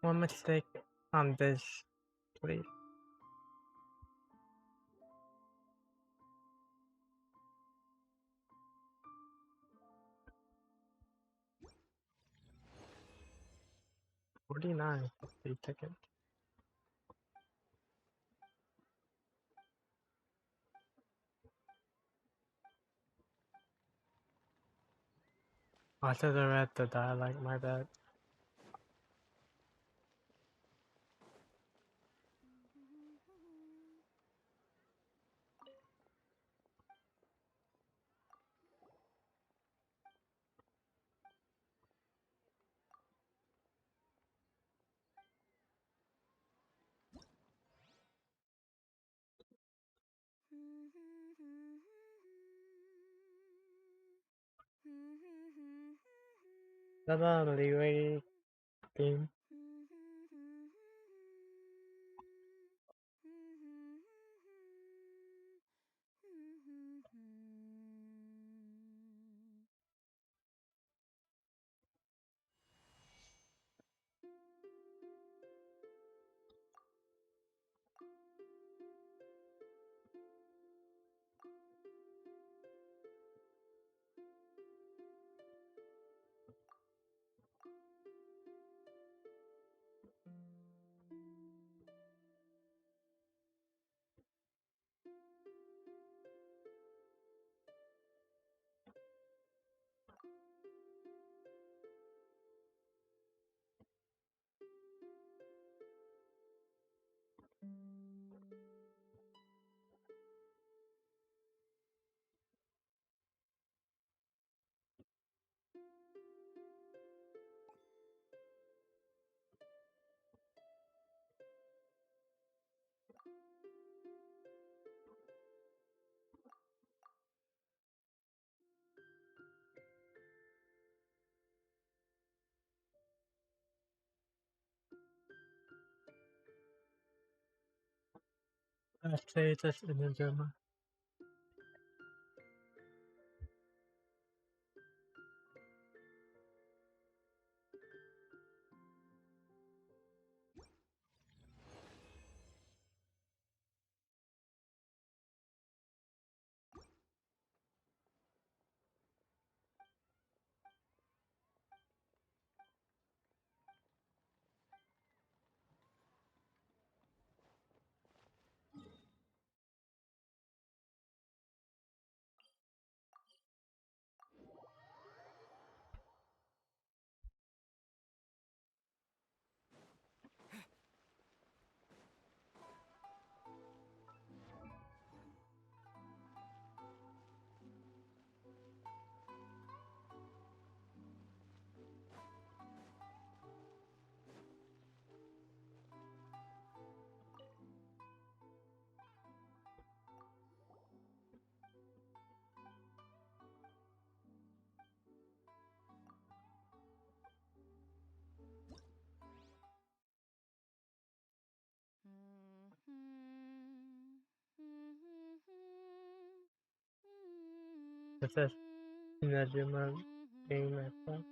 One mistake on this, please. $49 for the ticket. I should have read the dialect, my bad. Is that a leeway theme? Let's say it's in the German. It says in the German game as well.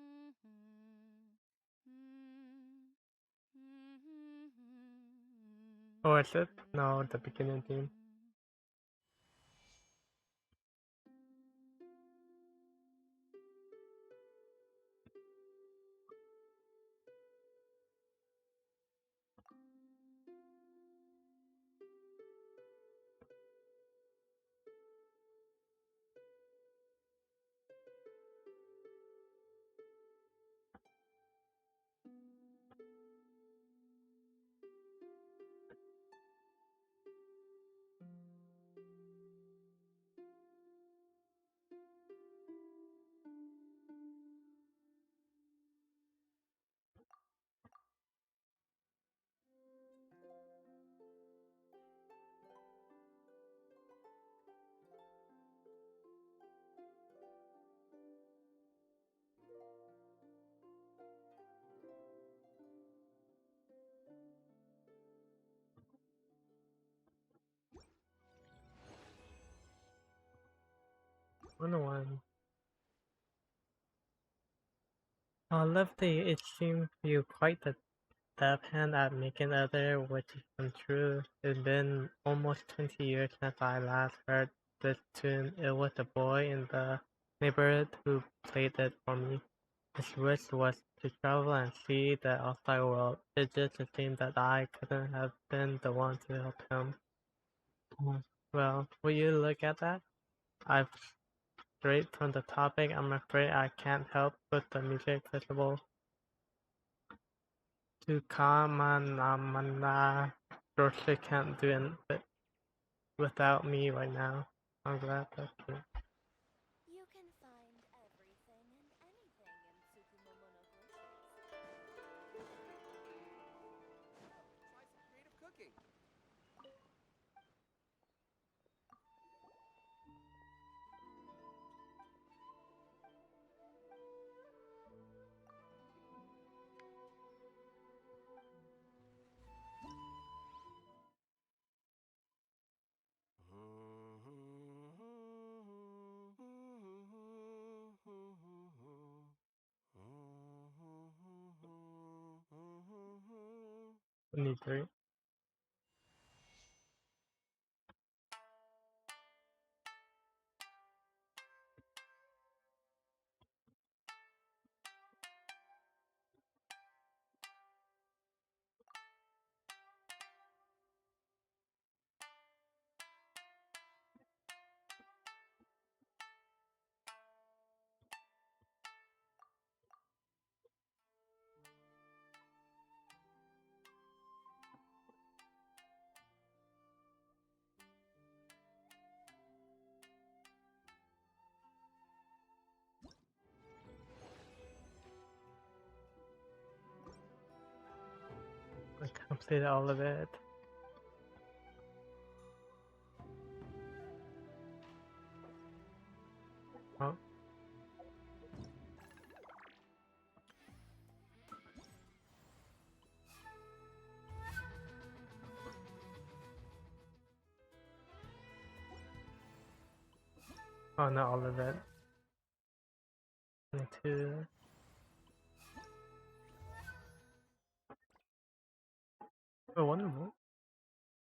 Oh, is it? No, the beginning theme. 101. Oh, lovely. It seems you quite the deft hand at making other wishes come true. It's been almost 20 years since I last heard this tune. It was a boy in the neighborhood who played it for me. His wish was to travel and see the outside world. It's just a shame that I couldn't have been the one to help him. Well, will you look at that? I've strayed from the topic. I'm afraid I can't help with the music festival. To Kamanamana, Georgia can't do it without me right now. I'm glad that's true. You can find everything and anything in Tsukumomono groceries. Try some creative cooking. Need three. I completed all of it. Oh. Oh, not all of it. 22. Oh, one more?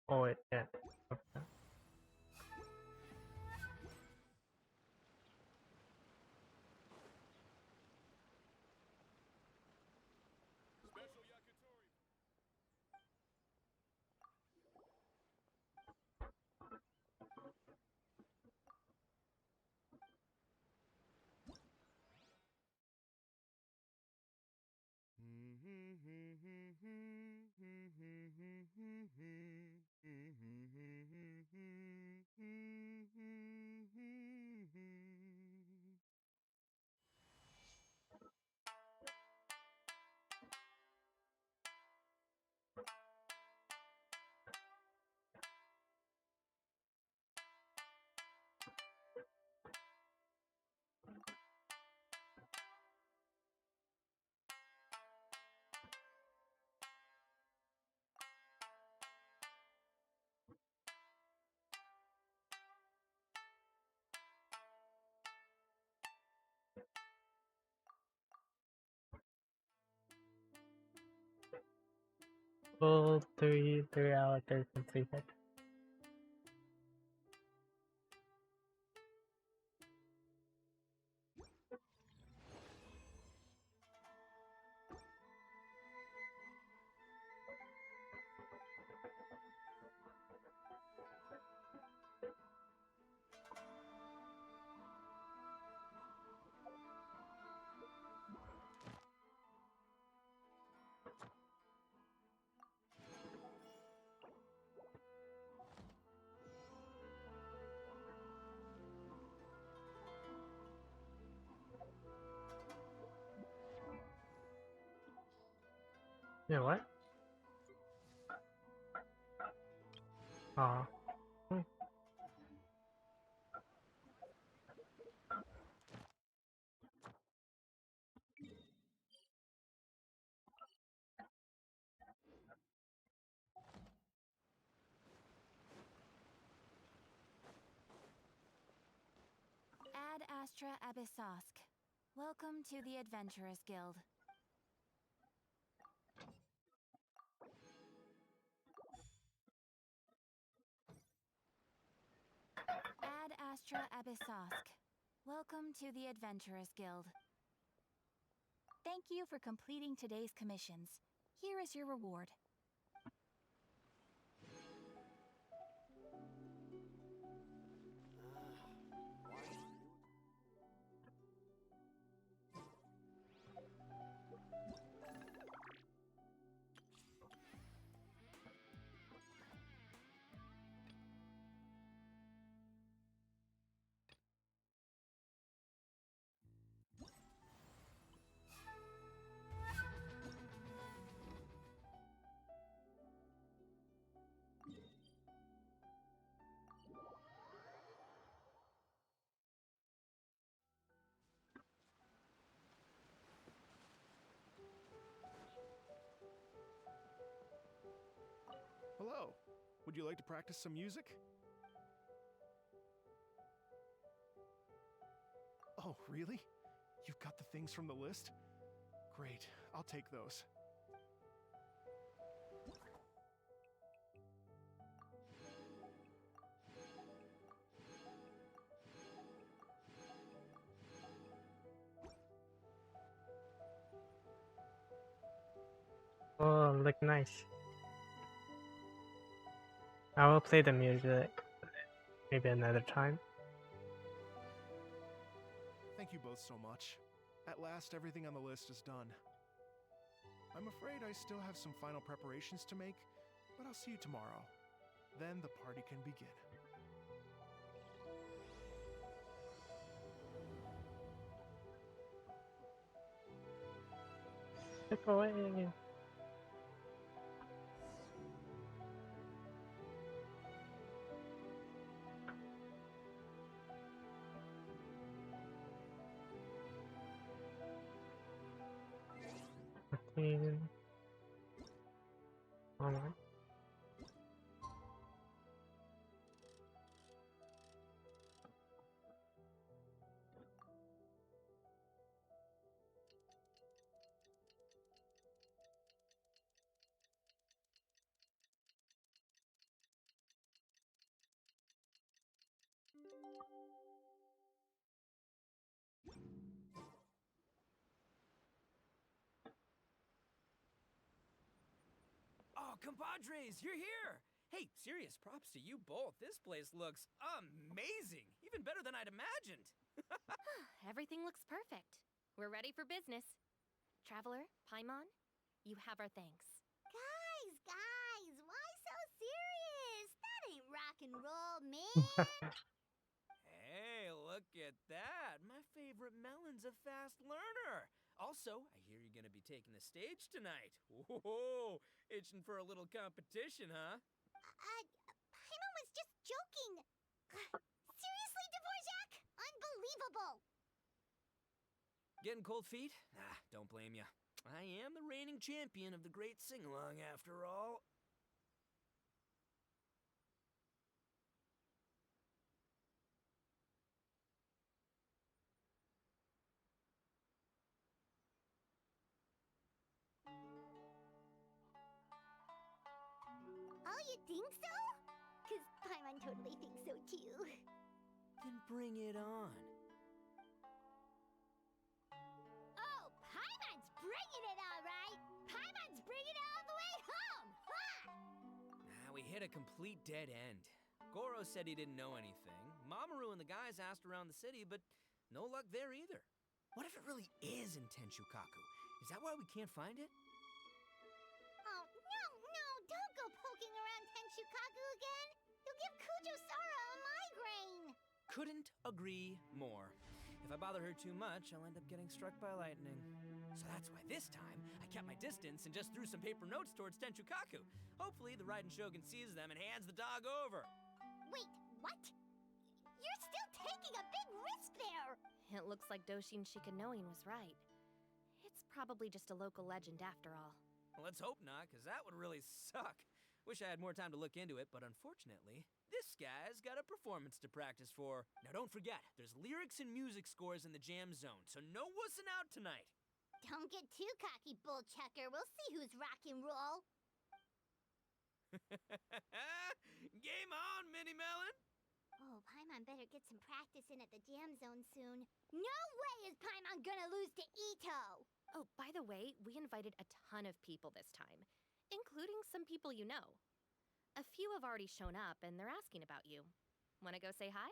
Oh, wait, yeah. Okay. Full 3 hours, 30 completed. Yeah, what? Oh. Add Astra Abyssosk. Welcome to the Adventurers Guild. Ad Astra Abyssosk. Welcome to the Adventurers Guild. Thank you for completing today's commissions. Here is your reward. Hello. Would you like to practice some music? Oh, really? You've got the things from the list? Great. I'll take those. Oh, look nice. I will play the music maybe another time. Thank you both so much. At last, everything on the list is done. I'm afraid I still have some final preparations to make, but I'll see you tomorrow. Then the party can begin. Take away. Alright. Oh, compadres, you're here! Hey, serious props to you both. This place looks amazing. Even better than I'd imagined. Everything looks perfect. We're ready for business. Traveler, Paimon, you have our thanks. Guys, why so serious? That ain't rock and roll, man. Hey, look at that. My favorite melon's a fast learner. Also, I hear you're gonna be taking the stage tonight. Whoa, itching for a little competition, huh? Paimon was just joking. Seriously, Dvorak? Unbelievable. Getting cold feet? Ah, don't blame ya. I am the reigning champion of the great sing-along after all. Oh, you think so? Cause Paimon totally thinks so too. Then bring it on. Oh, Paimon's bringing it all right. Paimon's bringing it all the way home. Ha! We hit a complete dead end. Goro said he didn't know anything. Mamoru and the guys asked around the city, but no luck there either. What if it really is in Tenshukaku? Is that why we can't find it? Oh, no, don't go poking around Tenshukaku again. You'll give Kujo-Sara a migraine. Couldn't agree more. If I bother her too much, I'll end up getting struck by lightning. So that's why this time, I kept my distance and just threw some paper notes towards Tenshukaku. Hopefully, the Raiden Shogun sees them and hands the dog over. Wait, what? You're still taking a big risk there. It looks like Doshin Shikanoin was right. It's probably just a local legend after all. Well, let's hope not, because that would really suck. Wish I had more time to look into it, but unfortunately, this guy's got a performance to practice for. Now don't forget, there's lyrics and music scores in the jam zone, so no wussing out tonight. Don't get too cocky, bull checker. We'll see who's rock and roll. Game on, Mini Melon! Oh, Paimon better get some practice in at the jam zone soon. No way is Paimon gonna lose to Ito! Oh, by the way, we invited a ton of people this time, including some people you know. A few have already shown up and they're asking about you. Wanna go say hi?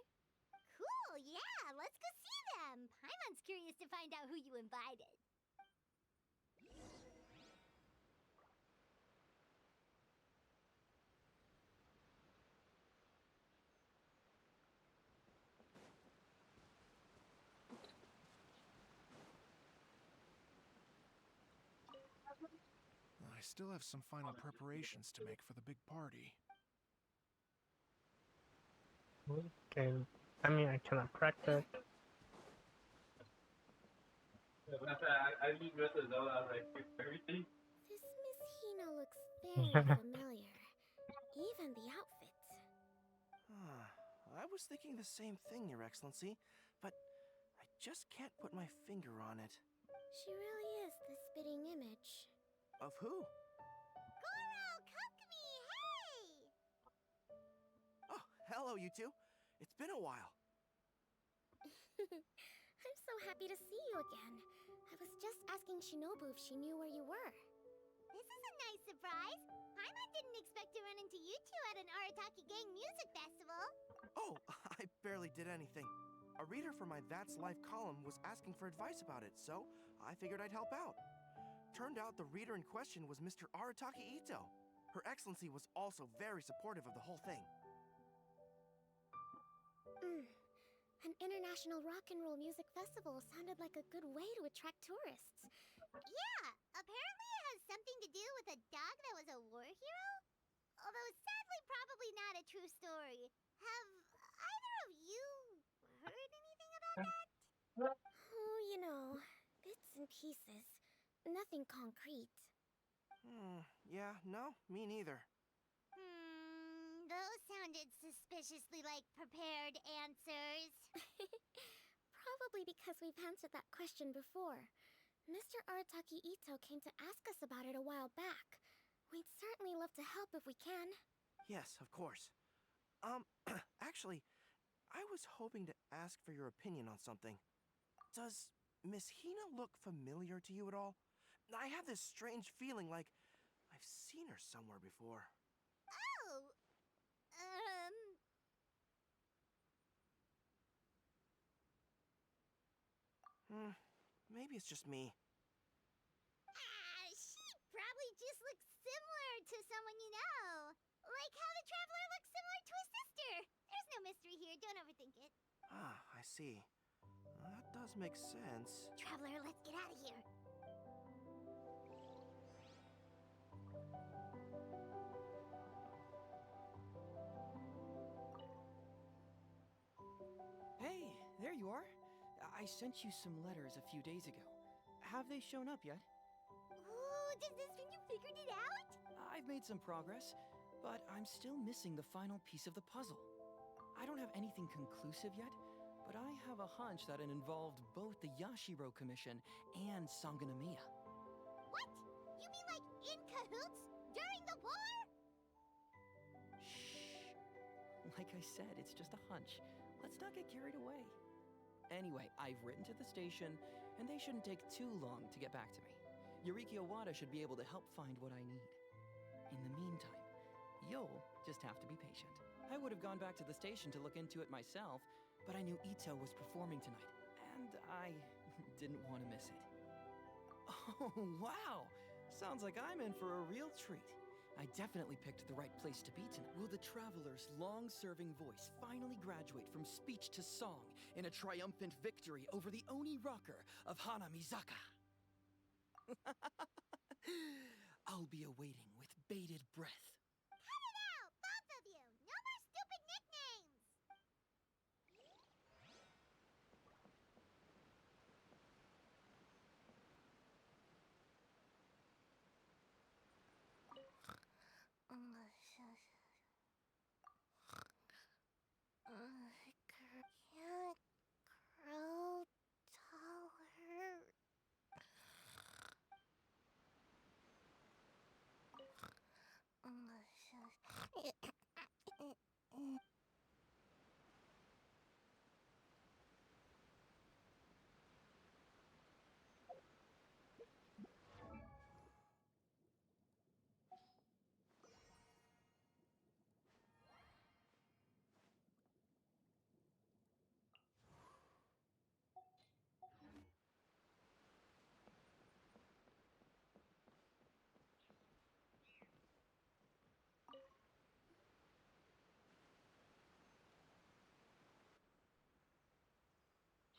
Cool, yeah, let's go see them. Paimon's curious to find out who you invited. I still have some final preparations to make for the big party. Okay. I mean, I cannot practice. This Miss Hina looks very familiar. Even the outfits. I was thinking the same thing, Your Excellency, but I just can't put my finger on it. She really is the spitting image. Of who? Goro, Kokumi, hey! Oh, hello, you two. It's been a while. I'm so happy to see you again. I was just asking Shinobu if she knew where you were. This is a nice surprise. Paimon didn't expect to run into you two at an Arataki Gang music festival. Oh, I barely did anything. A reader for my That's Life column was asking for advice about it, so I figured I'd help out. Turned out the reader in question was Mr. Arataki Ito. Her Excellency was also very supportive of the whole thing. An international rock and roll music festival sounded like a good way to attract tourists. Yeah, apparently it has something to do with a dog that was a war hero? Although sadly probably not a true story. Have either of you heard anything about that? Oh, you know, bits and pieces. Nothing concrete. Yeah, no, me neither. Those sounded suspiciously like prepared answers. Probably because we've answered that question before. Mr. Arataki Ito came to ask us about it a while back. We'd certainly love to help if we can. Yes, of course. Actually, I was hoping to ask for your opinion on something. Does Miss Hina look familiar to you at all? I have this strange feeling like I've seen her somewhere before. Oh, Maybe it's just me. she probably just looks similar to someone you know. Like how the Traveler looks similar to his sister. There's no mystery here, don't overthink it. Ah, I see. That does make sense. Traveler, let's get out of here. Hey, there you are. I sent you some letters a few days ago. Have they shown up yet? Ooh, does this mean you figured it out? I've made some progress, but I'm still missing the final piece of the puzzle. I don't have anything conclusive yet, but I have a hunch that it involved both the Yashiro Commission and Sangonomiya. What? You mean like in cahoots? During the war? Shh. Like I said, it's just a hunch. Let's not get carried away. Anyway, I've written to the station, and they shouldn't take too long to get back to me. Yuriki Owada should be able to help find what I need. In the meantime, you'll just have to be patient. I would have gone back to the station to look into it myself, but I knew Ito was performing tonight, and I didn't want to miss it. Oh, wow! Sounds like I'm in for a real treat. I definitely picked the right place to be tonight. Will the Traveler's long-serving voice finally graduate from speech to song in a triumphant victory over the Oni rocker of Hanamizaka? I'll be awaiting with bated breath. Cut it out, both of you! No more stupid nicknames!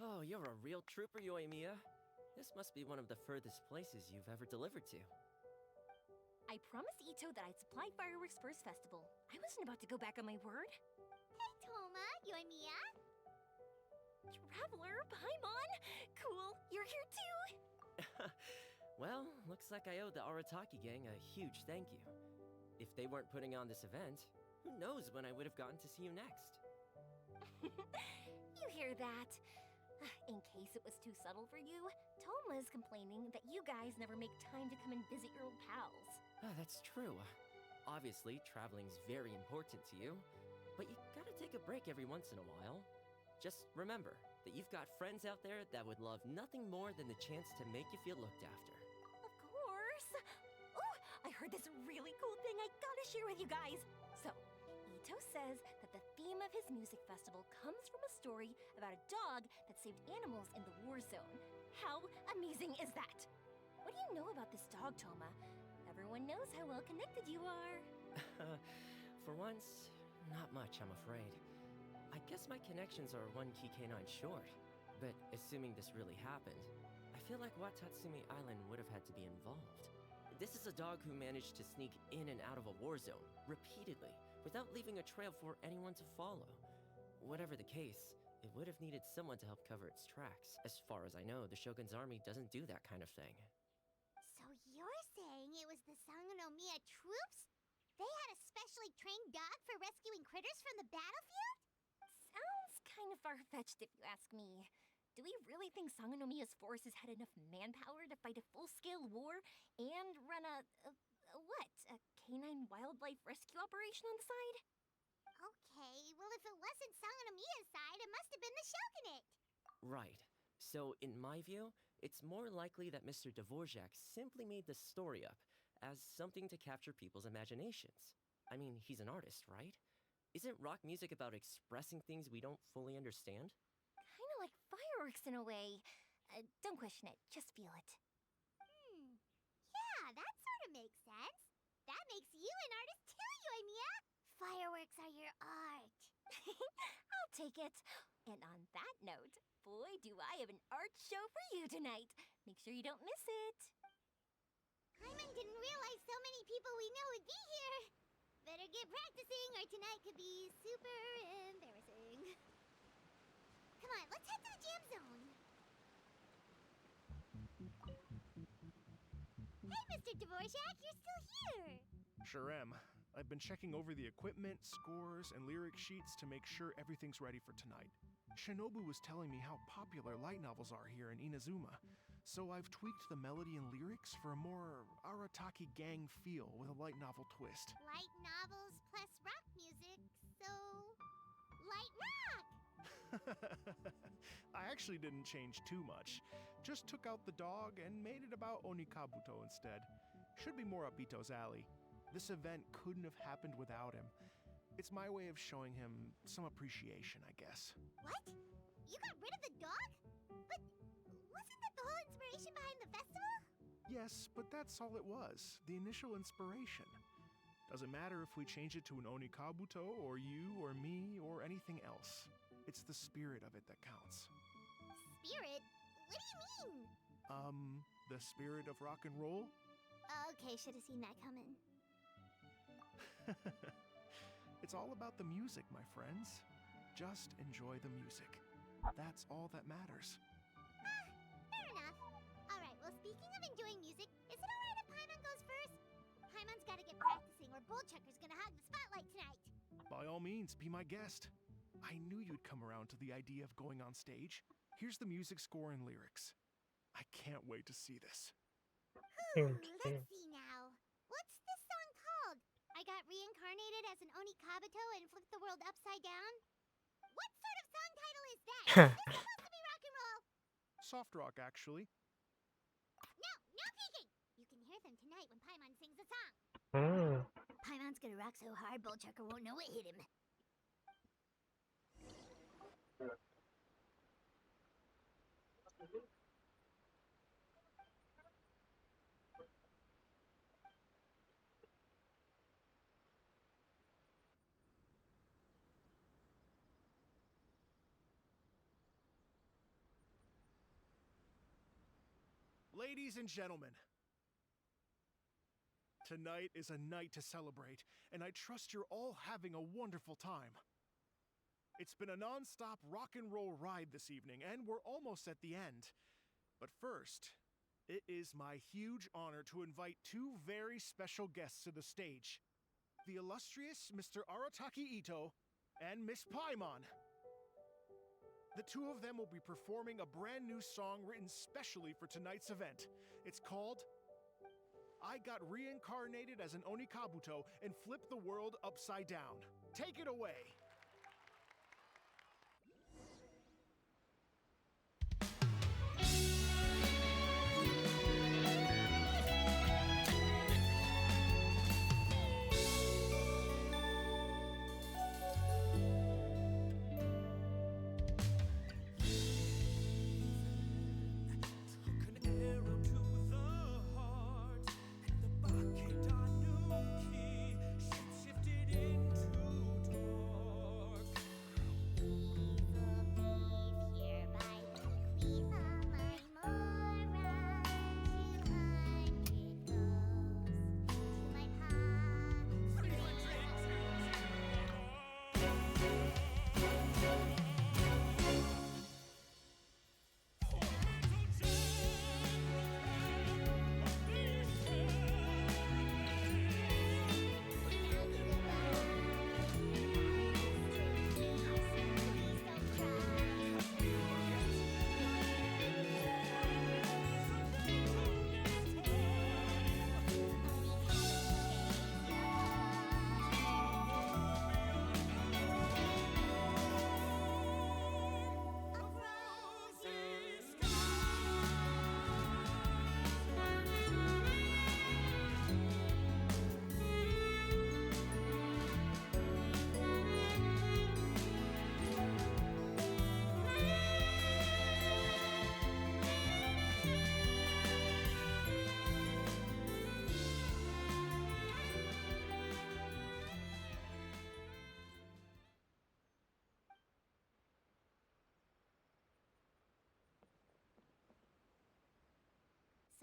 Oh, you're a real trooper, Yoimiya. This must be one of the furthest places you've ever delivered to. I promised Ito that I'd supply fireworks for his festival. I wasn't about to go back on my word. Hey, Toma, Yoimiya. Traveler, Paimon! Cool, you're here too! Well, looks like I owe the Arataki gang a huge thank you. If they weren't putting on this event, who knows when I would have gotten to see you next. You hear that? In case it was too subtle for you, Toma is complaining that you guys never make time to come and visit your old pals. That's true. Obviously, traveling's very important to you, but you gotta take a break every once in a while. Just remember that you've got friends out there that would love nothing more than the chance to make you feel looked after. Of course! Oh, I heard this really cool thing I gotta share with you guys! So, Ito says that the theme of his music festival comes from a story about a dog that saved animals in the war zone. How amazing is that? What do you know about this dog, Toma? Everyone knows how well connected you are. For once, not much, I'm afraid. I guess my connections are one key canine short. But assuming this really happened, I feel like Watatsumi Island would have had to be involved. This is a dog who managed to sneak in and out of a war zone, repeatedly, without leaving a trail for anyone to follow. Whatever the case, it would have needed someone to help cover its tracks. As far as I know, the Shogun's army doesn't do that kind of thing. So you're saying it was the Sangonomiya troops? They had a specially trained dog for rescuing critters from the battlefield? Sounds kind of far-fetched if you ask me. Do we really think Sangonomiya's forces had enough manpower to fight a full-scale war and run a canine wildlife rescue operation on the side? Okay, well if it wasn't Sangonomiya's side, it must have been the Shogunate. Right. So, in my view, it's more likely that Mr. Dvorak simply made the story up as something to capture people's imaginations. I mean, he's an artist, right? Isn't rock music about expressing things we don't fully understand? Kinda like fireworks in a way. Don't question it, just feel it. Yeah, that sort of makes sense. That makes you an artist too, Yoimiya. Fireworks are your art. I'll take it. And on that note, boy, do I have an art show for you tonight. Make sure you don't miss it. Paimon didn't realize so many people we know would be here. Better get practicing or tonight could be super embarrassing. Come on, let's head to the jam zone. Hey, Mr. Dvorak, you're still here. Sure am. I've been checking over the equipment, scores, and lyric sheets to make sure everything's ready for tonight. Shinobu was telling me how popular light novels are here in Inazuma, so I've tweaked the melody and lyrics for a more Arataki gang feel with a light novel twist. Light novels plus rock music, so light rock! I actually didn't change too much. Just took out the dog and made it about Onikabuto instead. Should be more up Ito's alley. This event couldn't have happened without him. It's my way of showing him some appreciation, I guess. What? You got rid of the dog? But wasn't that the whole inspiration behind the festival? Yes, but that's all it was. The initial inspiration. Doesn't matter if we change it to an Onikabuto, or you, or me, or anything else. It's the spirit of it that counts. Spirit? What do you mean? The spirit of rock and roll? Okay, should have seen that coming. It's all about the music, my friends. Just enjoy the music. That's all that matters. Fair enough. Alright, well, speaking of enjoying music, is it alright if Paimon goes first? Paimon's gotta get practicing, or Bullchucker's gonna hog the spotlight tonight. By all means, be my guest. I knew you'd come around to the idea of going on stage. Here's the music score and lyrics. I can't wait to see this. Let's see now. What's this song called? I got reincarnated as an Onikabuto and flipped the world upside down? What sort of song title is that? Is this supposed to be rock and roll? Soft rock, actually. No, no peeking! You can hear them tonight when Paimon sings the song. Mm. Paimon's gonna rock so hard, Bullchucker won't know it hit him. Ladies and gentlemen, tonight is a night to celebrate, and I trust you're all having a wonderful time. It's been a non-stop rock and roll ride this evening, and we're almost at the end. But first, it is my huge honor to invite two very special guests to the stage. The illustrious Mr. Arataki Ito and Miss Paimon. The two of them will be performing a brand new song written specially for tonight's event. It's called I Got Reincarnated as an Onikabuto and Flipped the World Upside Down. Take it away!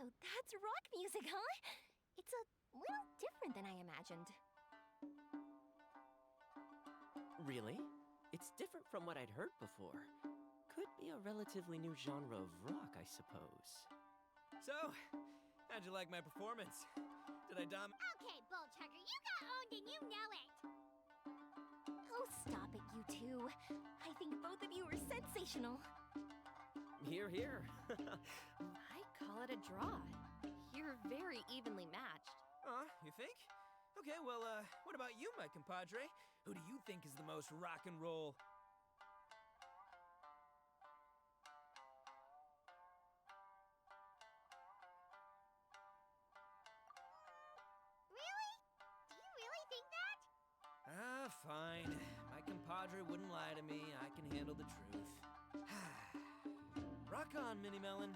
So that's rock music, huh? It's a little different than I imagined. Really? It's different from what I'd heard before. Could be a relatively new genre of rock, I suppose. So, how'd you like my performance? Did I Okay, Bull Chugger, you got owned and you know it! Oh, stop it, you two. I think both of you are sensational. Here, here. I call it a draw. You're very evenly matched. You think? Okay, well, what about you, my compadre? Who do you think is the most rock and roll? Really? Do you really think that? Fine. My compadre wouldn't lie to me. I can handle the truth. Rock on, Mini Melon.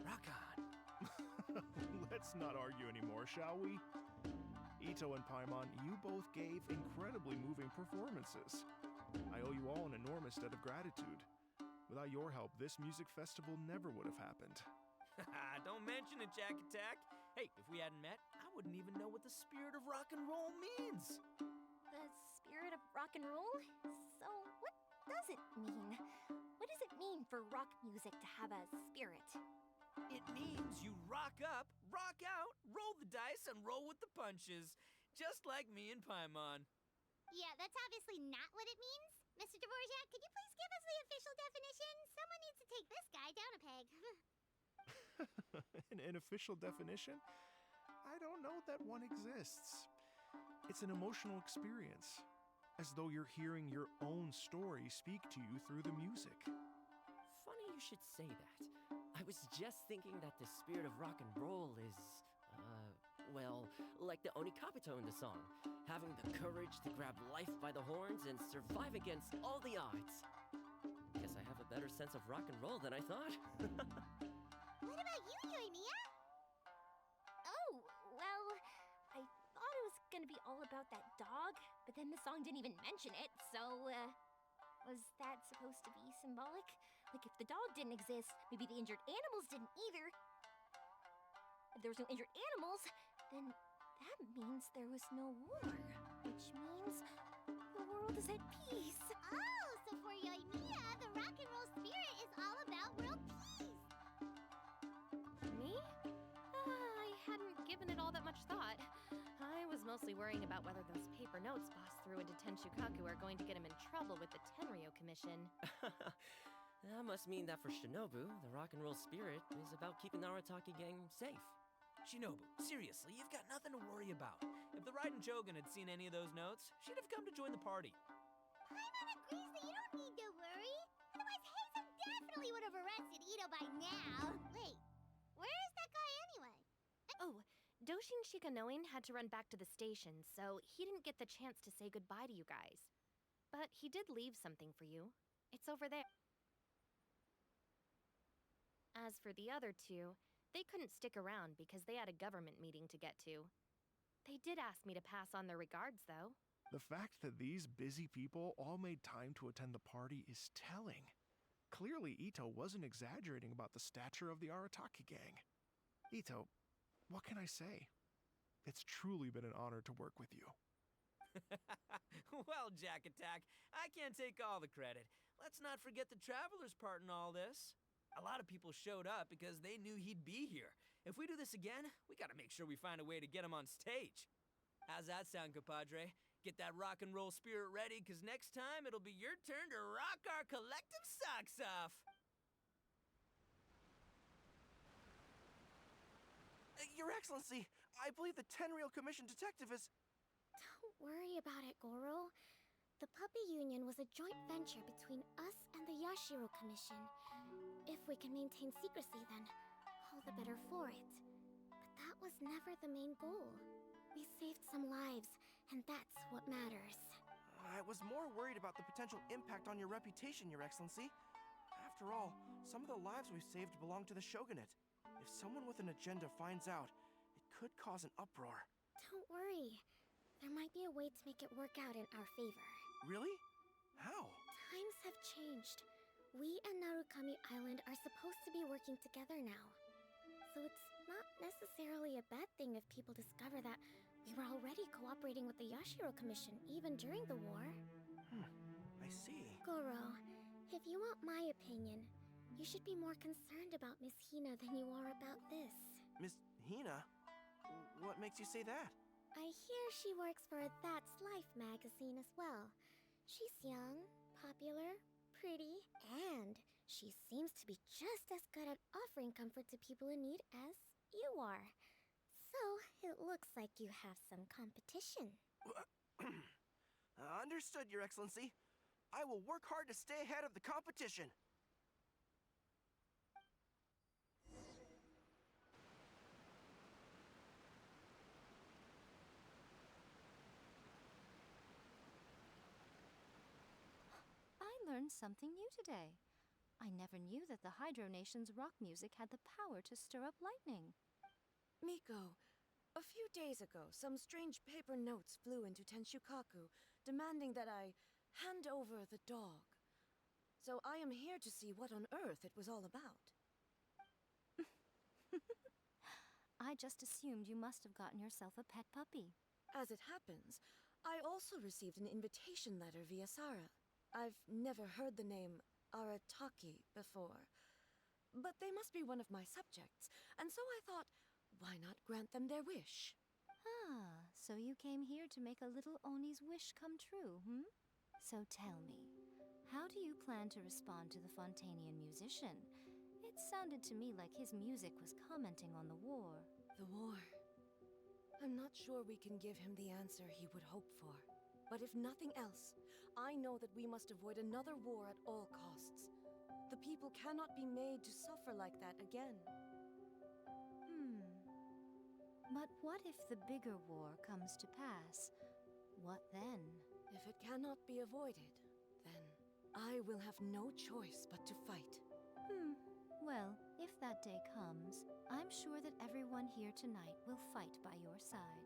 Rock on. Let's not argue anymore, shall we? Ito and Paimon, you both gave incredibly moving performances. I owe you all an enormous debt of gratitude. Without your help, this music festival never would have happened. Don't mention it, Jack Attack. Hey, if we hadn't met, I wouldn't even know what the spirit of rock and roll means. The spirit of rock and roll? So, what does it mean? What does it mean for rock music to have a spirit? It means you rock up, rock out, roll the dice, and roll with the punches. Just like me and Paimon. Yeah, that's obviously not what it means. Mr. Dvorak, could you please give us the official definition? Someone needs to take this guy down a peg. An official definition? I don't know that one exists. It's an emotional experience, as though you're hearing your own story speak to you through the music. Funny you should say that. I was just thinking that the spirit of rock and roll is, well, like the Onikabuto in the song. Having the courage to grab life by the horns and survive against all the odds. Guess I have a better sense of rock and roll than I thought. What about you, Yoimiya? Oh, well, I thought it was gonna be all about that dog, but then the song didn't even mention it, so, was that supposed to be symbolic? Like, if the dog didn't exist, maybe the injured animals didn't either. If there was no injured animals, then that means there was no war. Which means the world is at peace. Oh, so for Yoimiya, the rock and roll spirit is all about world peace. Me? I hadn't given it all that much thought. I was mostly worrying about whether those paper notes Boss threw into Tenshukaku are going to get him in trouble with the Tenryo Commission. That must mean that for Shinobu, the rock and roll spirit is about keeping the Arataki gang safe. Shinobu, seriously, you've got nothing to worry about. If the Raiden Shogun had seen any of those notes, she'd have come to join the party. Paimon agrees that you don't need to worry. Otherwise, Heizo definitely would have arrested Ito by now. Wait, where is that guy anyway? Oh, Doshin Shikanoin had to run back to the station, so he didn't get the chance to say goodbye to you guys. But he did leave something for you. It's over there. As for the other two, they couldn't stick around because they had a government meeting to get to. They did ask me to pass on their regards, though. The fact that these busy people all made time to attend the party is telling. Clearly, Ito wasn't exaggerating about the stature of the Arataki gang. Ito, what can I say? It's truly been an honor to work with you. Well, Jack Attack, I can't take all the credit. Let's not forget the traveler's part in all this. A lot of people showed up because they knew he'd be here. If we do this again, we gotta make sure we find a way to get him on stage. How's that sound, compadre? Get that rock and roll spirit ready, cause next time it'll be your turn to rock our collective socks off. Your Excellency, I believe the Tenryo Commission detective is... Don't worry about it, Goro. The Puppy Union was a joint venture between us and the Yashiro Commission. If we can maintain secrecy, then all the better for it. But that was never the main goal. We saved some lives, and that's what matters. I was more worried about the potential impact on your reputation, Your Excellency. After all, some of the lives we've saved belong to the Shogunate. If someone with an agenda finds out, it could cause an uproar. Don't worry. There might be a way to make it work out in our favor. Really? How? Times have changed. We and Narukami Island are supposed to be working together now. So it's not necessarily a bad thing if people discover that we were already cooperating with the Yashiro Commission even during the war. I see. Goro, if you want my opinion, you should be more concerned about Miss Hina than you are about this. Miss Hina? What makes you say that? I hear she works for That's Life magazine as well. She's young, popular, pretty, and she seems to be just as good at offering comfort to people in need as you are. So, it looks like you have some competition. Understood, Your Excellency. I will work hard to stay ahead of the competition. I learned something new today. I never knew that the Hydro Nation's rock music had the power to stir up lightning. Miko, a few days ago, some strange paper notes flew into Tenshukaku, demanding that I hand over the dog. So I am here to see what on earth it was all about. I just assumed you must have gotten yourself a pet puppy. As it happens, I also received an invitation letter via Sara. I've never heard the name Arataki before, but they must be one of my subjects, and so I thought, why not grant them their wish? Ah, so you came here to make a little Oni's wish come true, hmm? So tell me, how do you plan to respond to the Fontanian musician? It sounded to me like his music was commenting on the war. The war. I'm not sure we can give him the answer he would hope for. But if nothing else, I know that we must avoid another war at all costs. The people cannot be made to suffer like that again. But what if the bigger war comes to pass? What then? If it cannot be avoided, then I will have no choice but to fight. Well, if that day comes, I'm sure that everyone here tonight will fight by your side.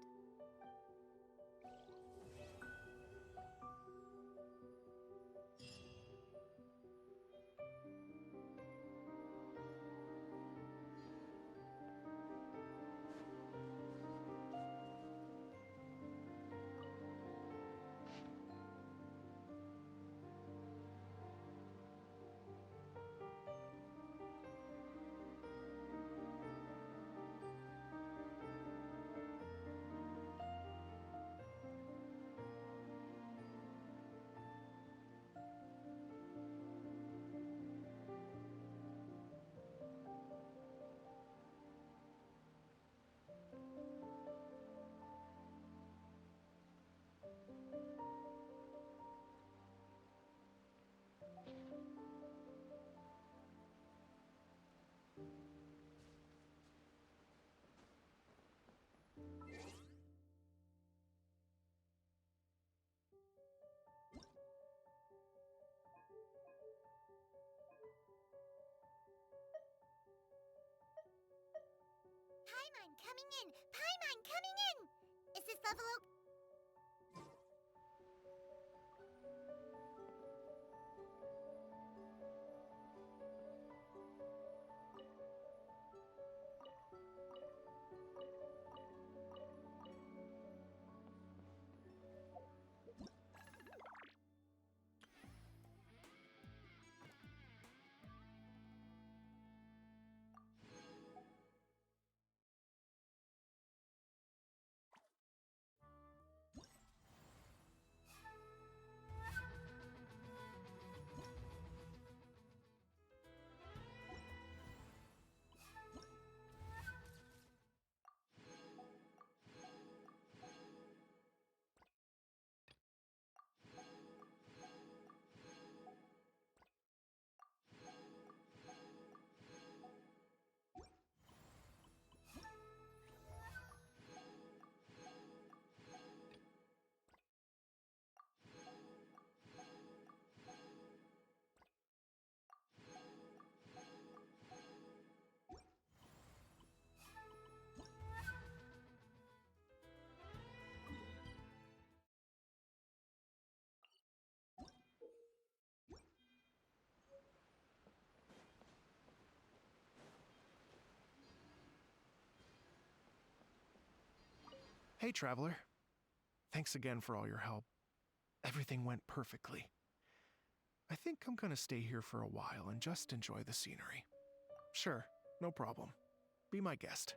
coming in! Paimon, coming in! Is this level okay? Hey, Traveler. Thanks again for all your help. Everything went perfectly. I think I'm gonna stay here for a while and just enjoy the scenery. Sure, no problem. Be my guest.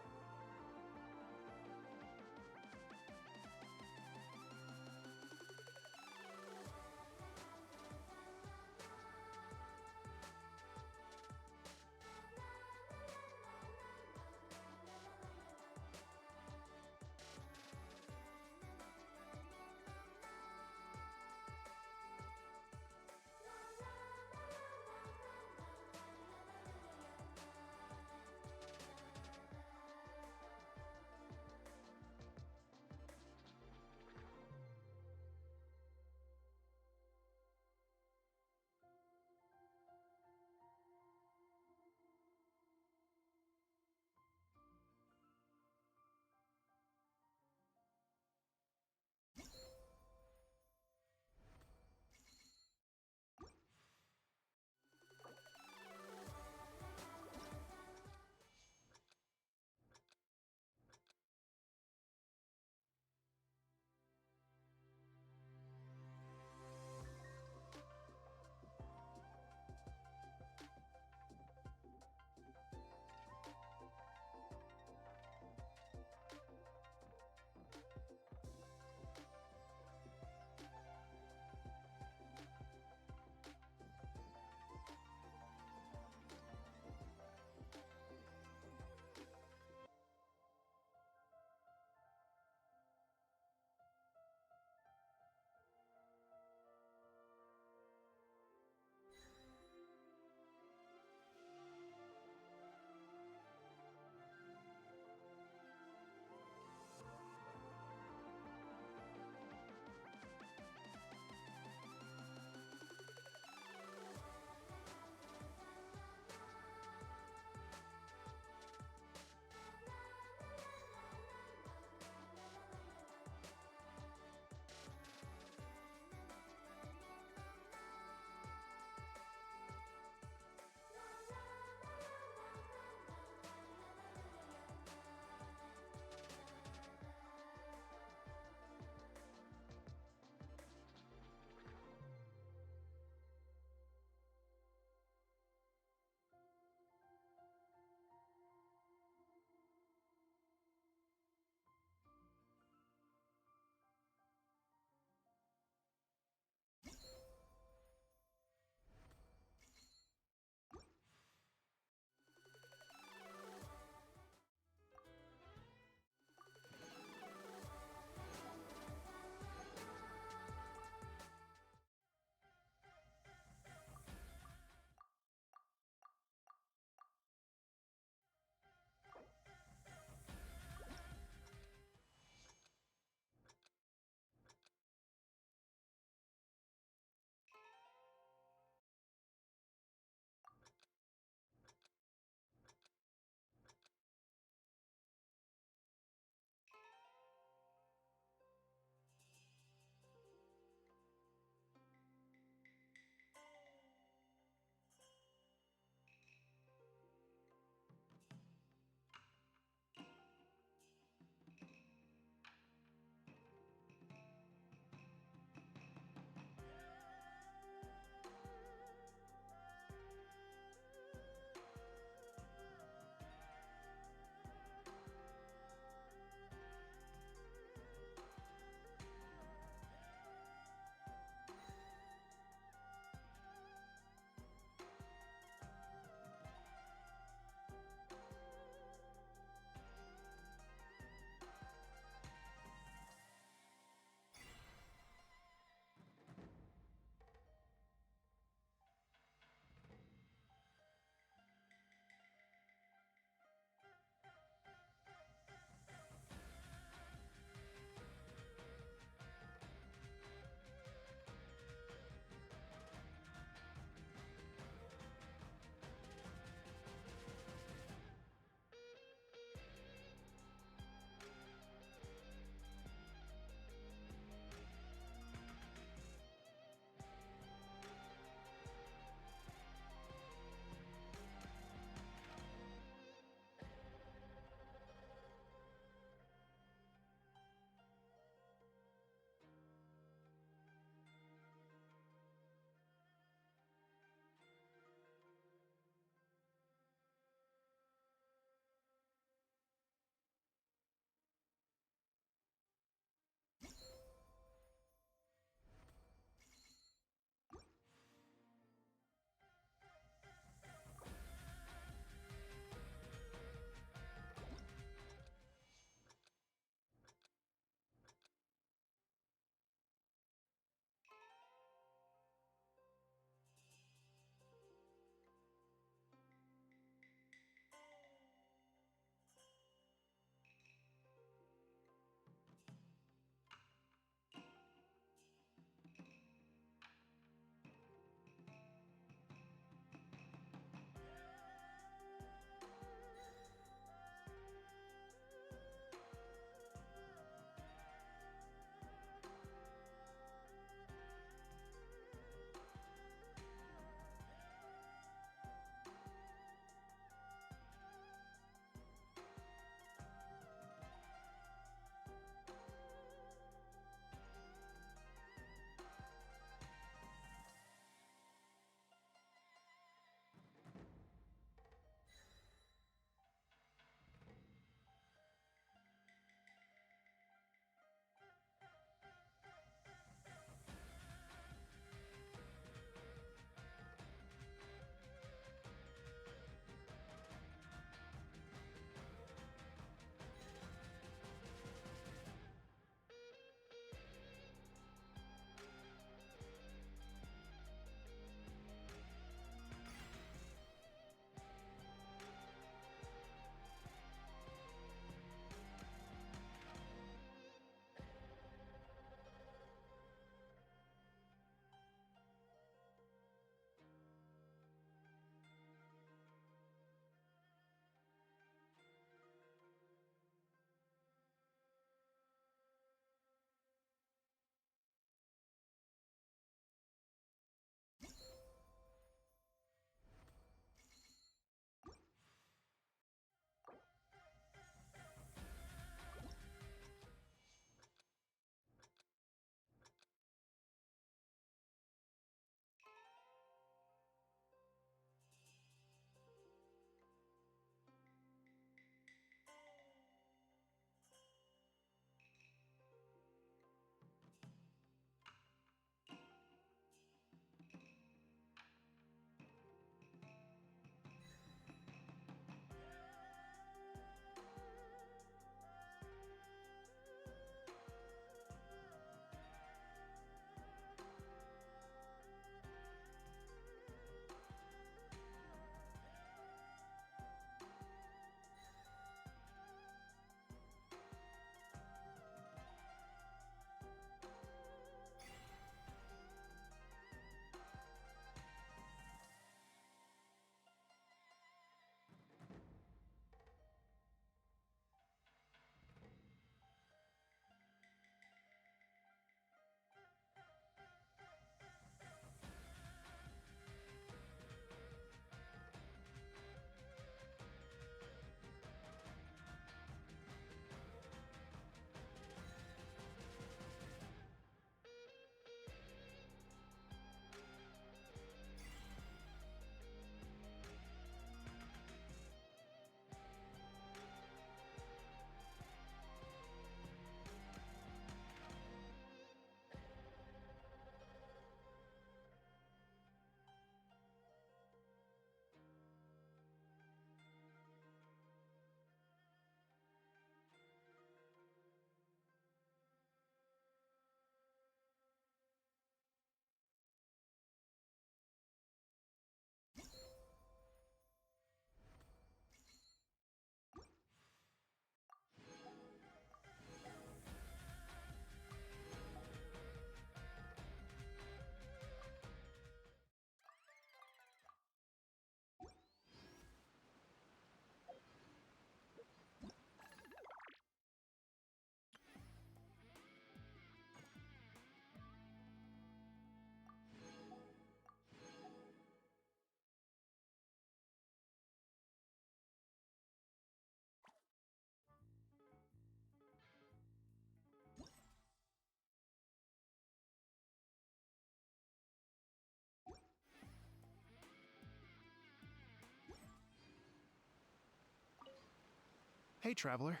Hey, traveler.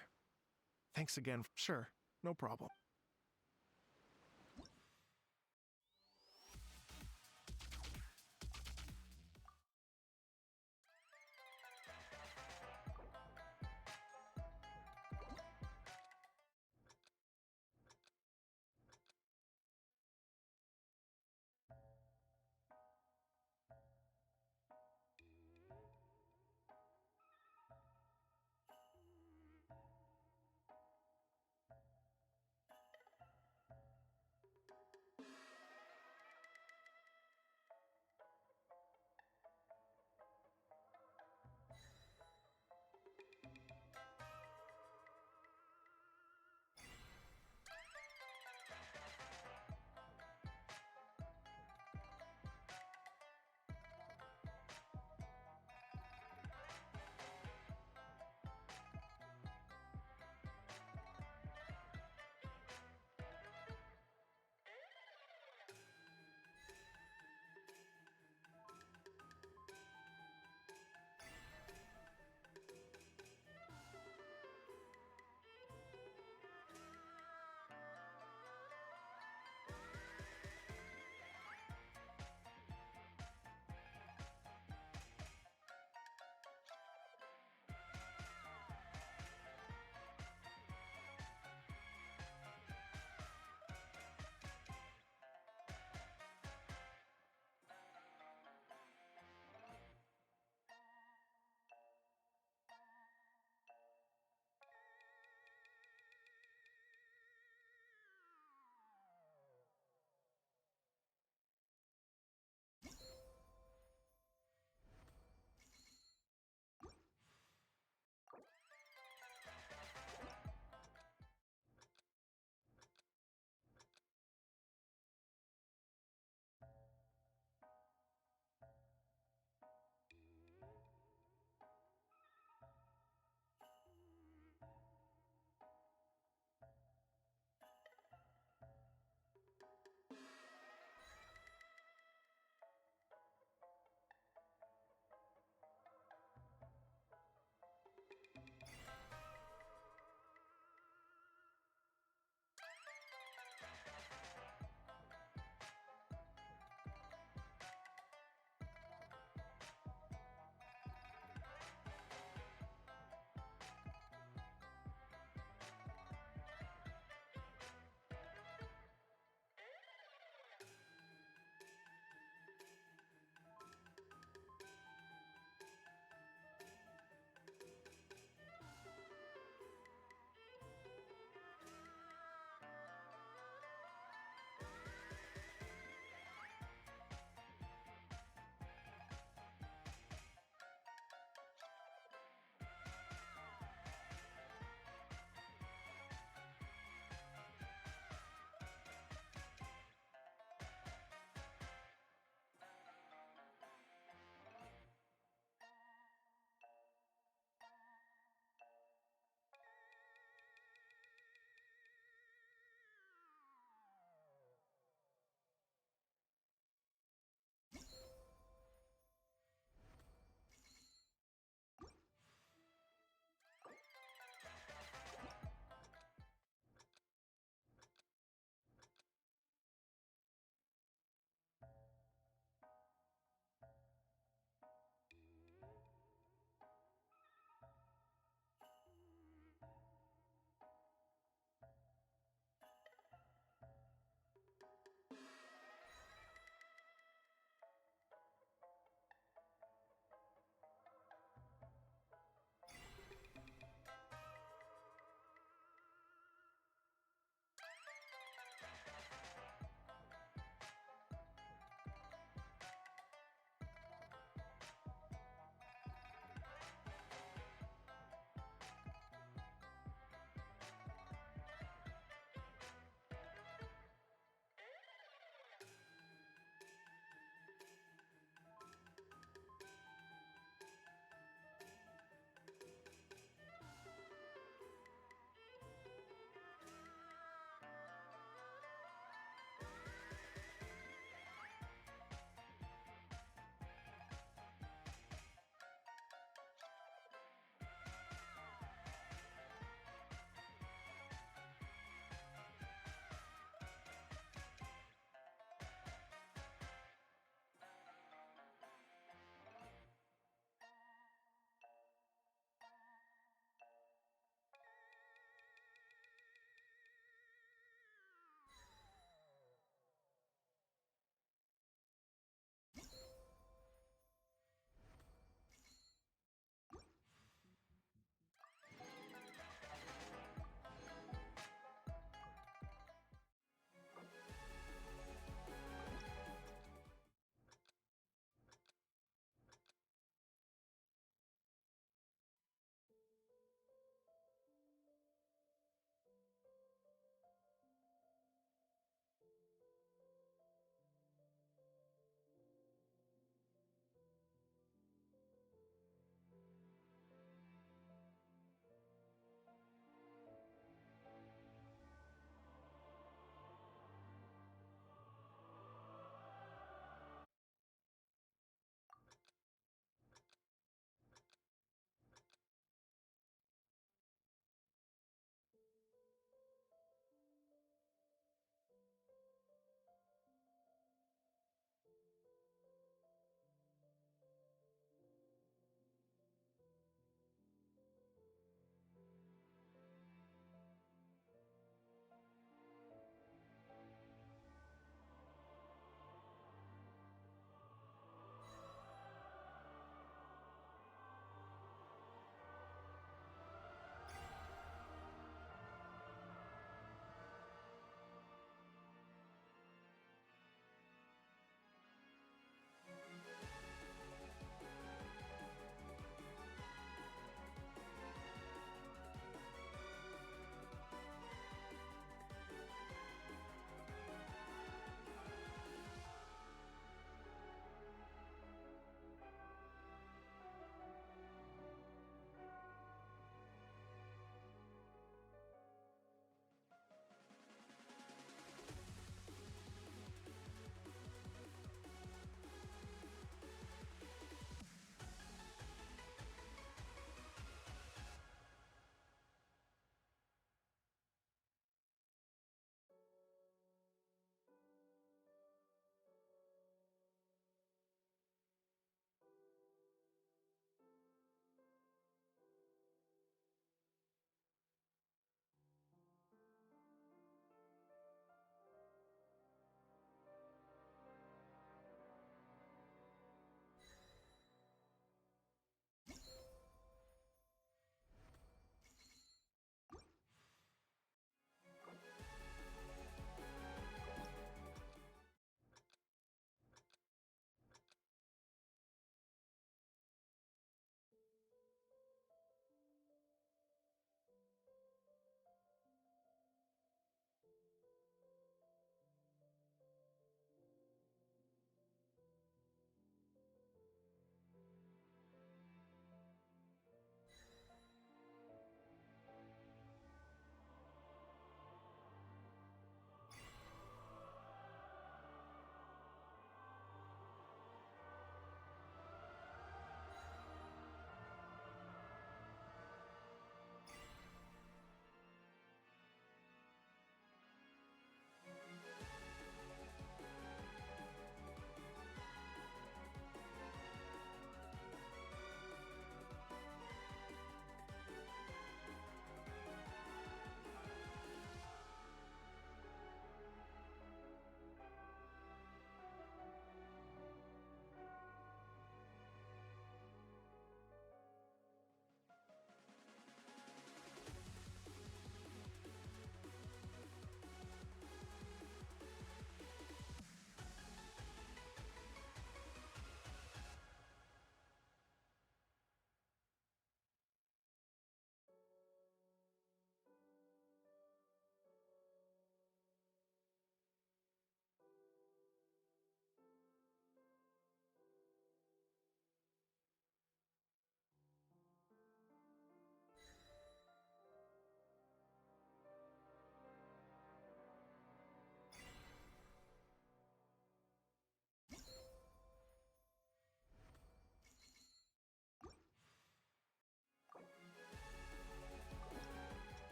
Thanks again. Sure, no problem.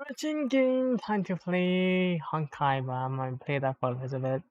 Switching game, time to play Honkai, but I'm gonna play that for a little bit.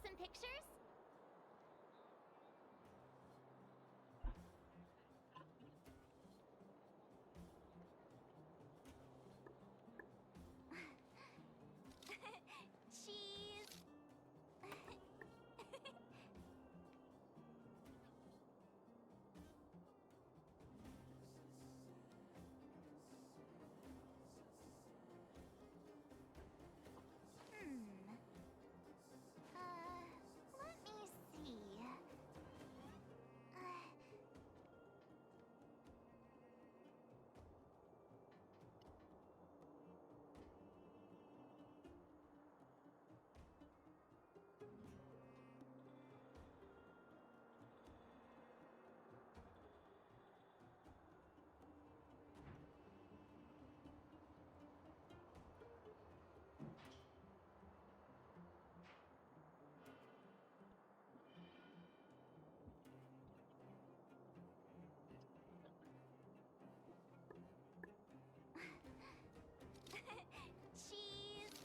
some pictures? Cheese! Hmm. Let me see. Cheese!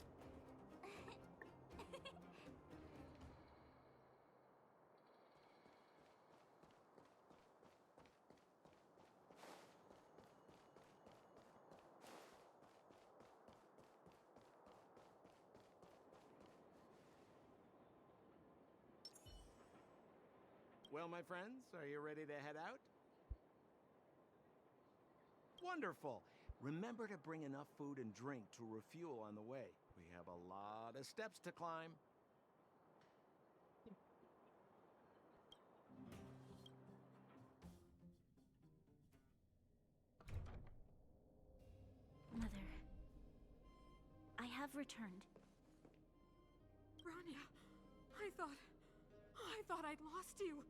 Well, my friends, are you ready to head out? Wonderful. Remember to bring enough food and drink to refuel on the way. We have a lot of steps to climb. Mother, I have returned. Bronya, I thought I'd lost you.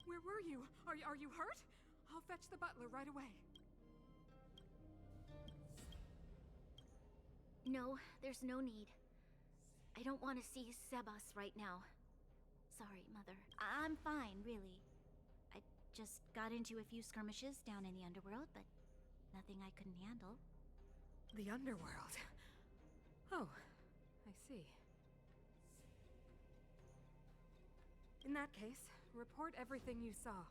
Where were you? Are you hurt? I'll fetch the butler right away. No, there's no need. I don't want to see Sebas right now. Sorry, Mother. I'm fine, really. I just got into a few skirmishes down in the underworld, but nothing I couldn't handle. The underworld. Oh, I see. In that case, report everything you saw.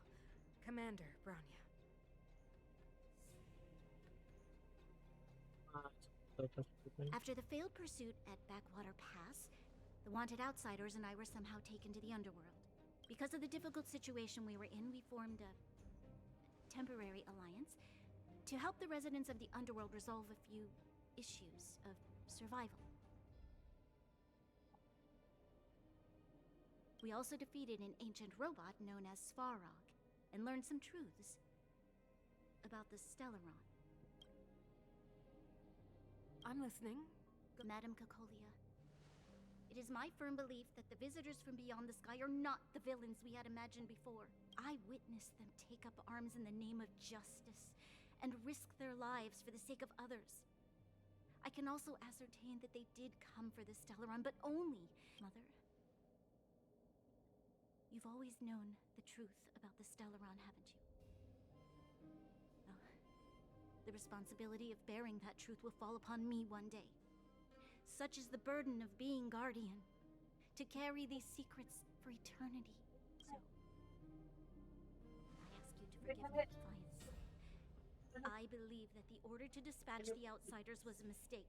Commander Bronya. After the failed pursuit at Backwater Pass, the wanted outsiders and I were somehow taken to the underworld. Because of the difficult situation we were in, we formed a temporary alliance to help the residents of the underworld resolve a few issues of survival. We also defeated an ancient robot known as Svarog and learned some truths about the Stellaron. I'm listening. Madam Cocolia, it is my firm belief that the visitors from beyond the sky are not the villains we had imagined before. I witnessed them take up arms in the name of justice and risk their lives for the sake of others. I can also ascertain that they did come for the Stellaron, but only, Mother. You've always known the truth about the Stellaron, haven't you? Well, the responsibility of bearing that truth will fall upon me one day. Such is the burden of being Guardian, to carry these secrets for eternity. So, I ask you to forgive my defiance. I believe that the order to dispatch the outsiders was a mistake.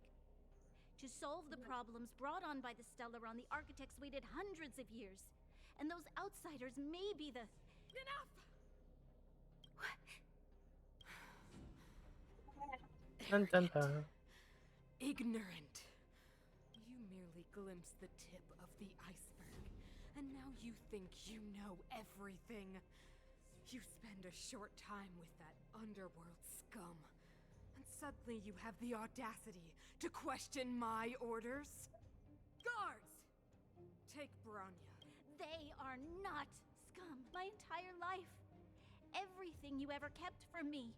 To solve the problems brought on by the Stellaron, the architects waited hundreds of years. And those outsiders may be the... Enough! Dun, dun, dun. Ignorant. You merely glimpsed the tip of the iceberg, and now you think you know everything. You spend a short time with that underworld scum, and suddenly you have the audacity to question my orders? Guards! Take Bronya. They are not scum. My entire life. Everything you ever kept from me.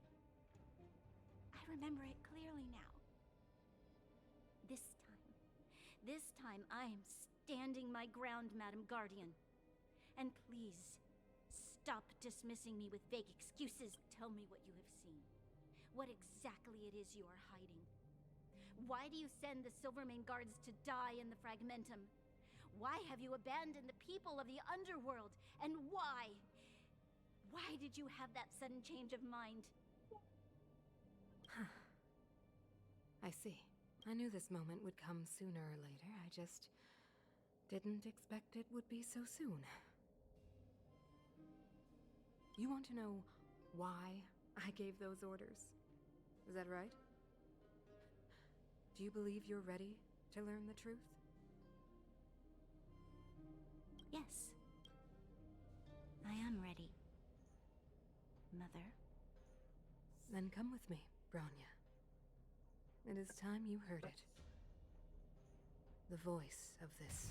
I remember it clearly now. This time I am standing my ground, Madam Guardian. And please, stop dismissing me with vague excuses. Tell me what you have seen. What exactly it is you are hiding. Why do you send the Silvermane guards to die in the Fragmentum? Why have you abandoned the people of the underworld? And why? Why did you have that sudden change of mind? I see. I knew this moment would come sooner or later. I just didn't expect it would be so soon. You want to know why I gave those orders? Is that right? Do you believe you're ready to learn the truth? Yes. I am ready, Mother. Then come with me, Branya. It is time you heard it. The voice of this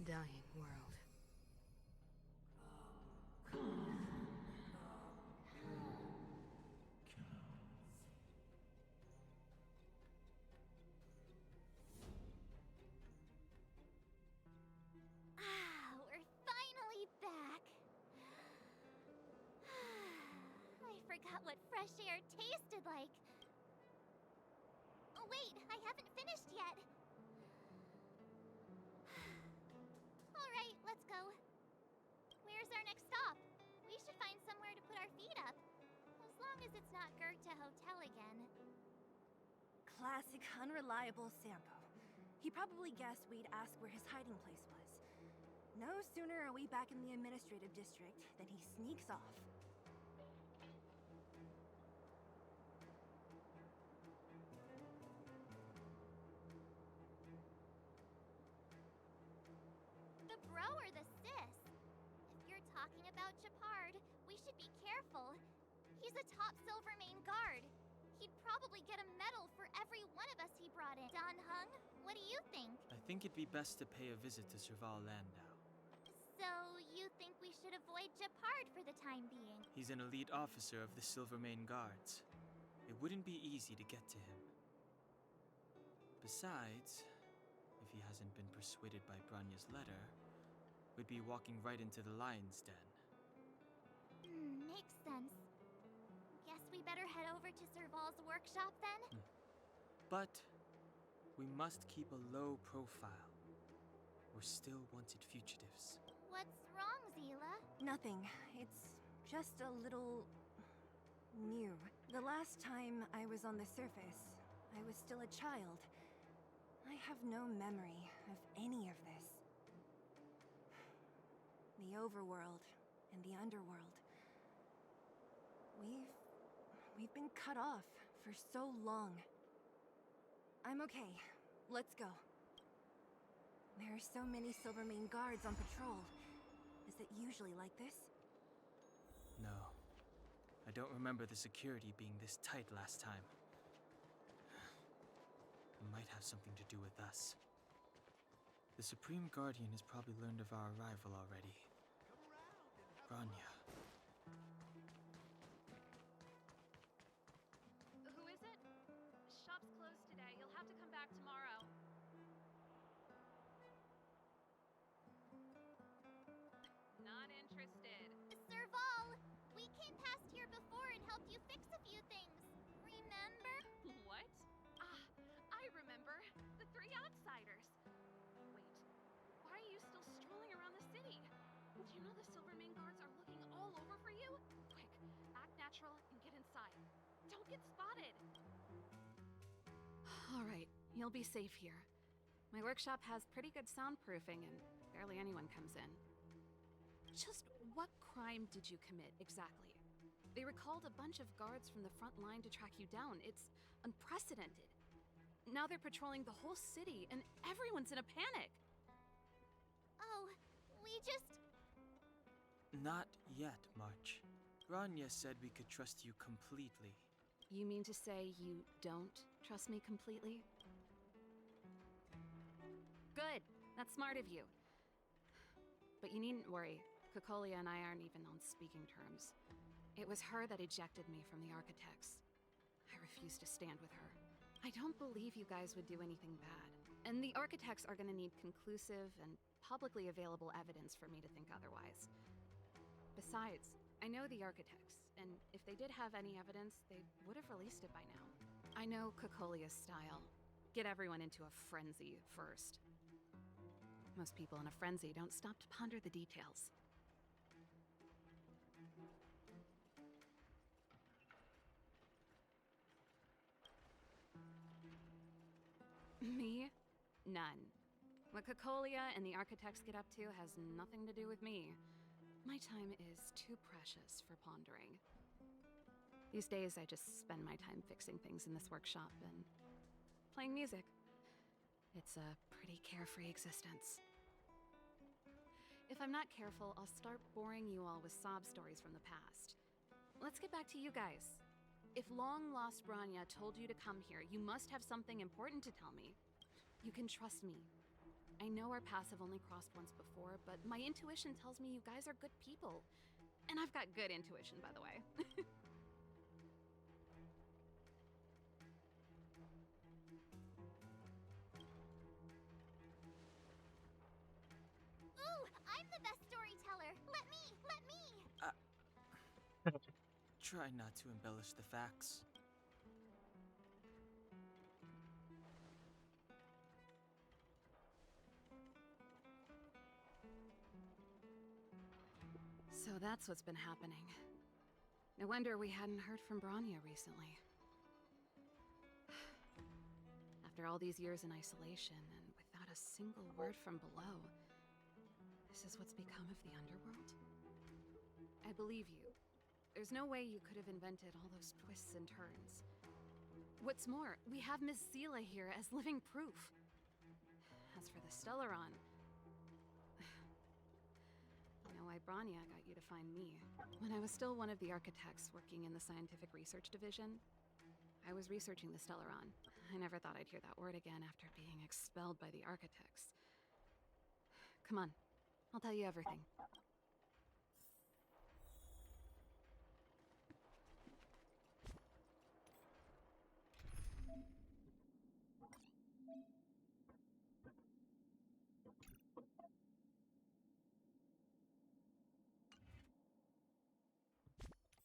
dying world. We're finally back. I forgot what fresh air tasted like. Oh, wait, I haven't finished yet. All right, let's go. Where's our next stop? We should find somewhere to put our feet up. As long as it's not Goethe Hotel again. Classic unreliable Sampo. He probably guessed we'd ask where his hiding place was. No sooner are we back in the administrative district than he sneaks off. The bro or the sis? If you're talking about Japard, we should be careful. He's a top Silvermane guard. He'd probably get a medal for every one of us he brought in. Don Hung, what do you think? I think it'd be best to pay a visit to Serval Landau. So, you think we should avoid Japard for the time being? He's an elite officer of the Silvermane Guards. It wouldn't be easy to get to him. Besides, if he hasn't been persuaded by Branya's letter, we'd be walking right into the lion's den. Makes sense. Guess we better head over to Serval's workshop then? But we must keep a low profile. We're still wanted fugitives. What's wrong, Zila? Nothing. It's just a little new. The last time I was on the surface, I was still a child. I have no memory of any of this. The overworld and the underworld. We've been cut off for so long. I'm okay. Let's go. There are so many Silvermane guards on patrol. Is it usually like this? No. I don't remember the security being this tight last time. It might have something to do with us. The Supreme Guardian has probably learned of our arrival already. Branya. Who is it? Shop's closed today. You'll have to come back tomorrow. Not interested. Serval! We came past here before and helped you fix a few things. Remember? What? Ah, I remember. The three outsiders. Wait, why are you still strolling around the city? Do you know the Silvermane guards are looking all over for you? Quick, act natural and get inside. Don't get spotted. All right, you'll be safe here. My workshop has pretty good soundproofing and barely anyone comes in. Just what crime did you commit exactly? They recalled a bunch of guards from the front line to track you down. It's unprecedented. Now they're patrolling the whole city and everyone's in a panic. Oh, we just... Not yet, March. Branya said we could trust you completely. You mean to say you don't trust me completely? Good. That's smart of you. But you needn't worry. Kokolia and I aren't even on speaking terms. It was her that ejected me from the Architects. I refuse to stand with her. I don't believe you guys would do anything bad. And the Architects are gonna need conclusive and publicly available evidence for me to think otherwise. Besides, I know the Architects, and if they did have any evidence, they would have released it by now. I know Kokolia's style. Get everyone into a frenzy first. Most people in a frenzy don't stop to ponder the details. Me? None. What Cocolia and the architects get up to has nothing to do with me. My time is too precious for pondering. These days, I just spend my time fixing things in this workshop and playing music. It's a pretty carefree existence. If I'm not careful, I'll start boring you all with sob stories from the past. Let's get back to you guys. If long-lost Branya told you to come here, you must have something important to tell me. You can trust me. I know our paths have only crossed once before, but my intuition tells me you guys are good people. And I've got good intuition, by the way. Ooh, I'm the best storyteller. Let me. Try not to embellish the facts. So that's what's been happening. No wonder we hadn't heard from Branya recently. After all these years in isolation and without a single word from below, this is what's become of the underworld? I believe you. There's no way you could have invented all those twists and turns. What's more, we have Miss Sela here as living proof. As for the Stellaron, I know why Branya got you to find me. When I was still one of the architects working in the scientific research division, I was researching the Stellaron. I never thought I'd hear that word again after being expelled by the architects. Come on, I'll tell you everything.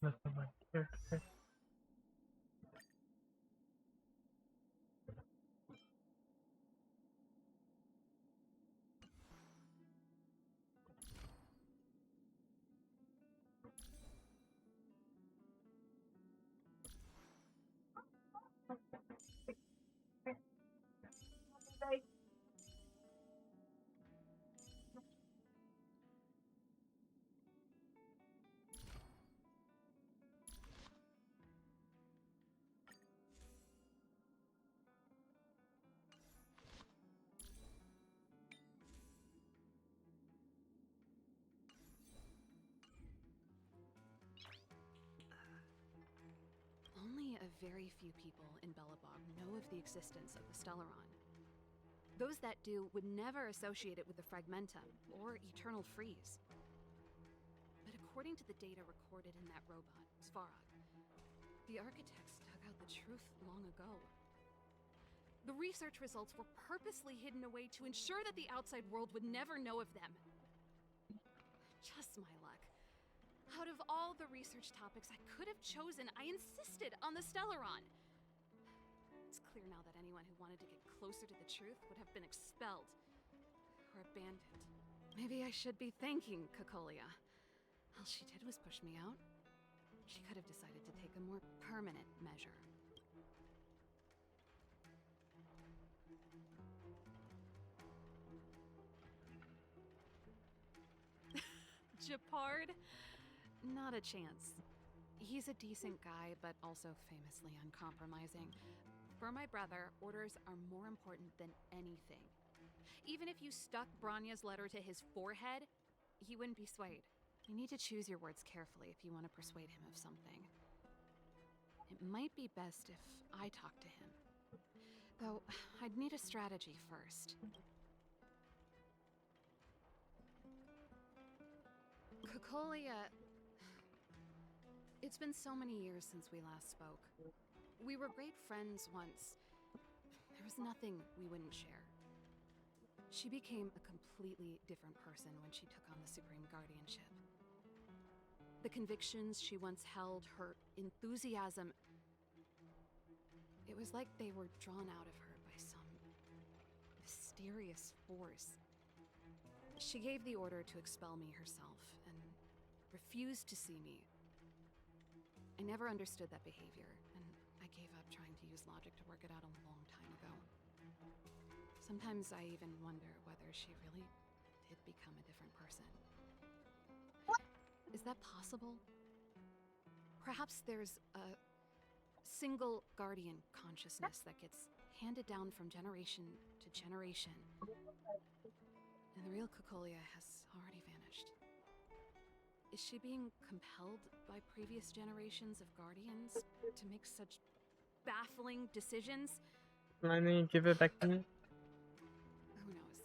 Nothing like character. Only a very few people in Belobog know of the existence of the Stellaron. Those that do would never associate it with the Fragmentum or Eternal Freeze. But according to the data recorded in that robot, Svarog, the architects dug out the truth long ago. The research results were purposely hidden away to ensure that the outside world would never know of them. Just my luck. Out of all the research topics I could have chosen, I insisted on the Stellaron. It's clear now that anyone who wanted to get closer to the truth would have been expelled or abandoned. Maybe I should be thanking Cocolia. All she did was push me out. She could have decided to take a more permanent measure. Japard? Not a chance. He's a decent guy, but also famously uncompromising. For my brother, orders are more important than anything. Even if you stuck Branya's letter to his forehead, he wouldn't be swayed. You need to choose your words carefully if you want to persuade him of something. It might be best if I talk to him. Though, I'd need a strategy first. Cocolia... It's been so many years since we last spoke. We were great friends once. There was nothing we wouldn't share. She became a completely different person when she took on the Supreme Guardianship. The convictions she once held, her enthusiasm... It was like they were drawn out of her by some mysterious force. She gave the order to expel me herself and refused to see me. I never understood that behavior, and I gave up trying to use logic to work it out a long time ago. Sometimes I even wonder whether she really did become a different person. Is that possible? Perhaps there's a single guardian consciousness that gets handed down from generation to generation, and the real Cocolia has already vanished. Is she being compelled by previous generations of guardians to make such baffling decisions? Why don't you give it back to me? Who knows?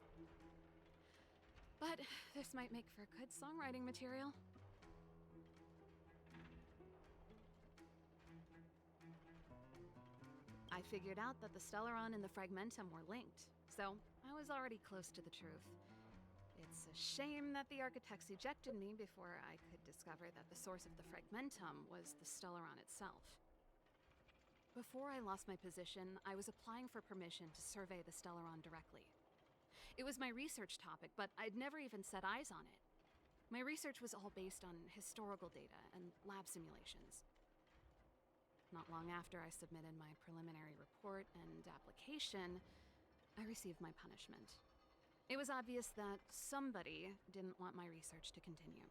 But this might make for good songwriting material. I figured out that the Stellaron and the Fragmentum were linked, so I was already close to the truth. It's a shame that the architects ejected me before I could discover that the source of the Fragmentum was the Stellaron itself. Before I lost my position, I was applying for permission to survey the Stellaron directly. It was my research topic, but I'd never even set eyes on it. My research was all based on historical data and lab simulations. Not long after I submitted my preliminary report and application, I received my punishment. It was obvious that somebody didn't want my research to continue.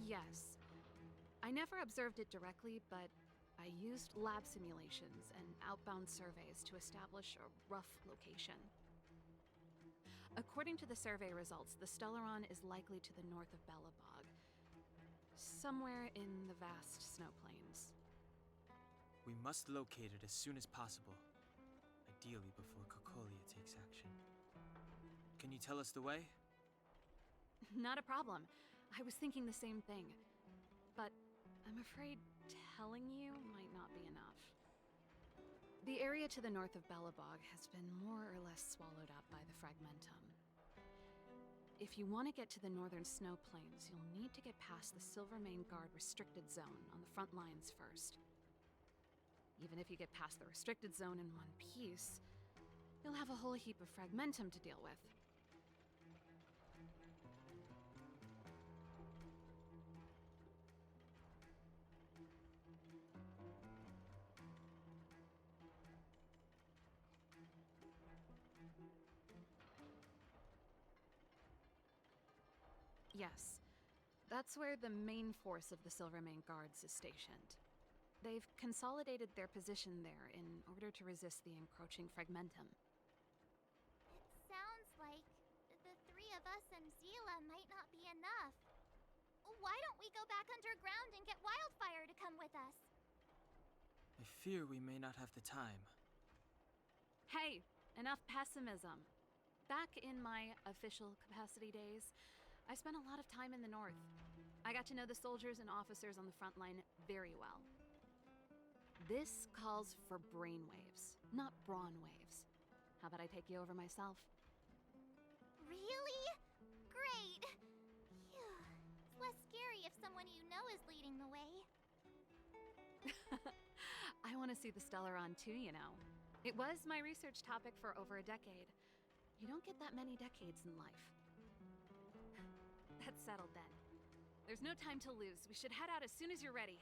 Yes. I never observed it directly, but I used lab simulations and outbound surveys to establish a rough location. According to the survey results, the Stellaron is likely to the north of Belobog, somewhere in the vast snow plains. We must locate it as soon as possible, ideally before Cocolia takes action. Can you tell us the way? Not a problem. I was thinking the same thing. But I'm afraid telling you might not be enough. The area to the north of Belobog has been more or less swallowed up by the Fragmentum. If you want to get to the northern snow plains, you'll need to get past the Silvermane Guard restricted zone on the front lines first. Even if you get past the restricted zone in one piece, You'll have a whole heap of fragmentum to deal with. Yes, that's where the main force of the Silvermane Guards is stationed. They've consolidated their position there in order to resist the encroaching fragmentum. It sounds like the three of us and Zila might not be enough. Why don't we go back underground and get Wildfire to come with us? I fear we may not have the time. Hey, enough pessimism. Back in my official capacity days, I spent a lot of time in the north. I got to know the soldiers and officers on the front line very well. This calls for brainwaves, not brawn waves. How about I take you over myself? Really? Great! Phew. It's less scary if someone you know is leading the way. I want to see the Stellaron too, you know. It was my research topic for over a decade. You don't get that many decades in life. That's settled then. There's no time to lose. We should head out as soon as you're ready.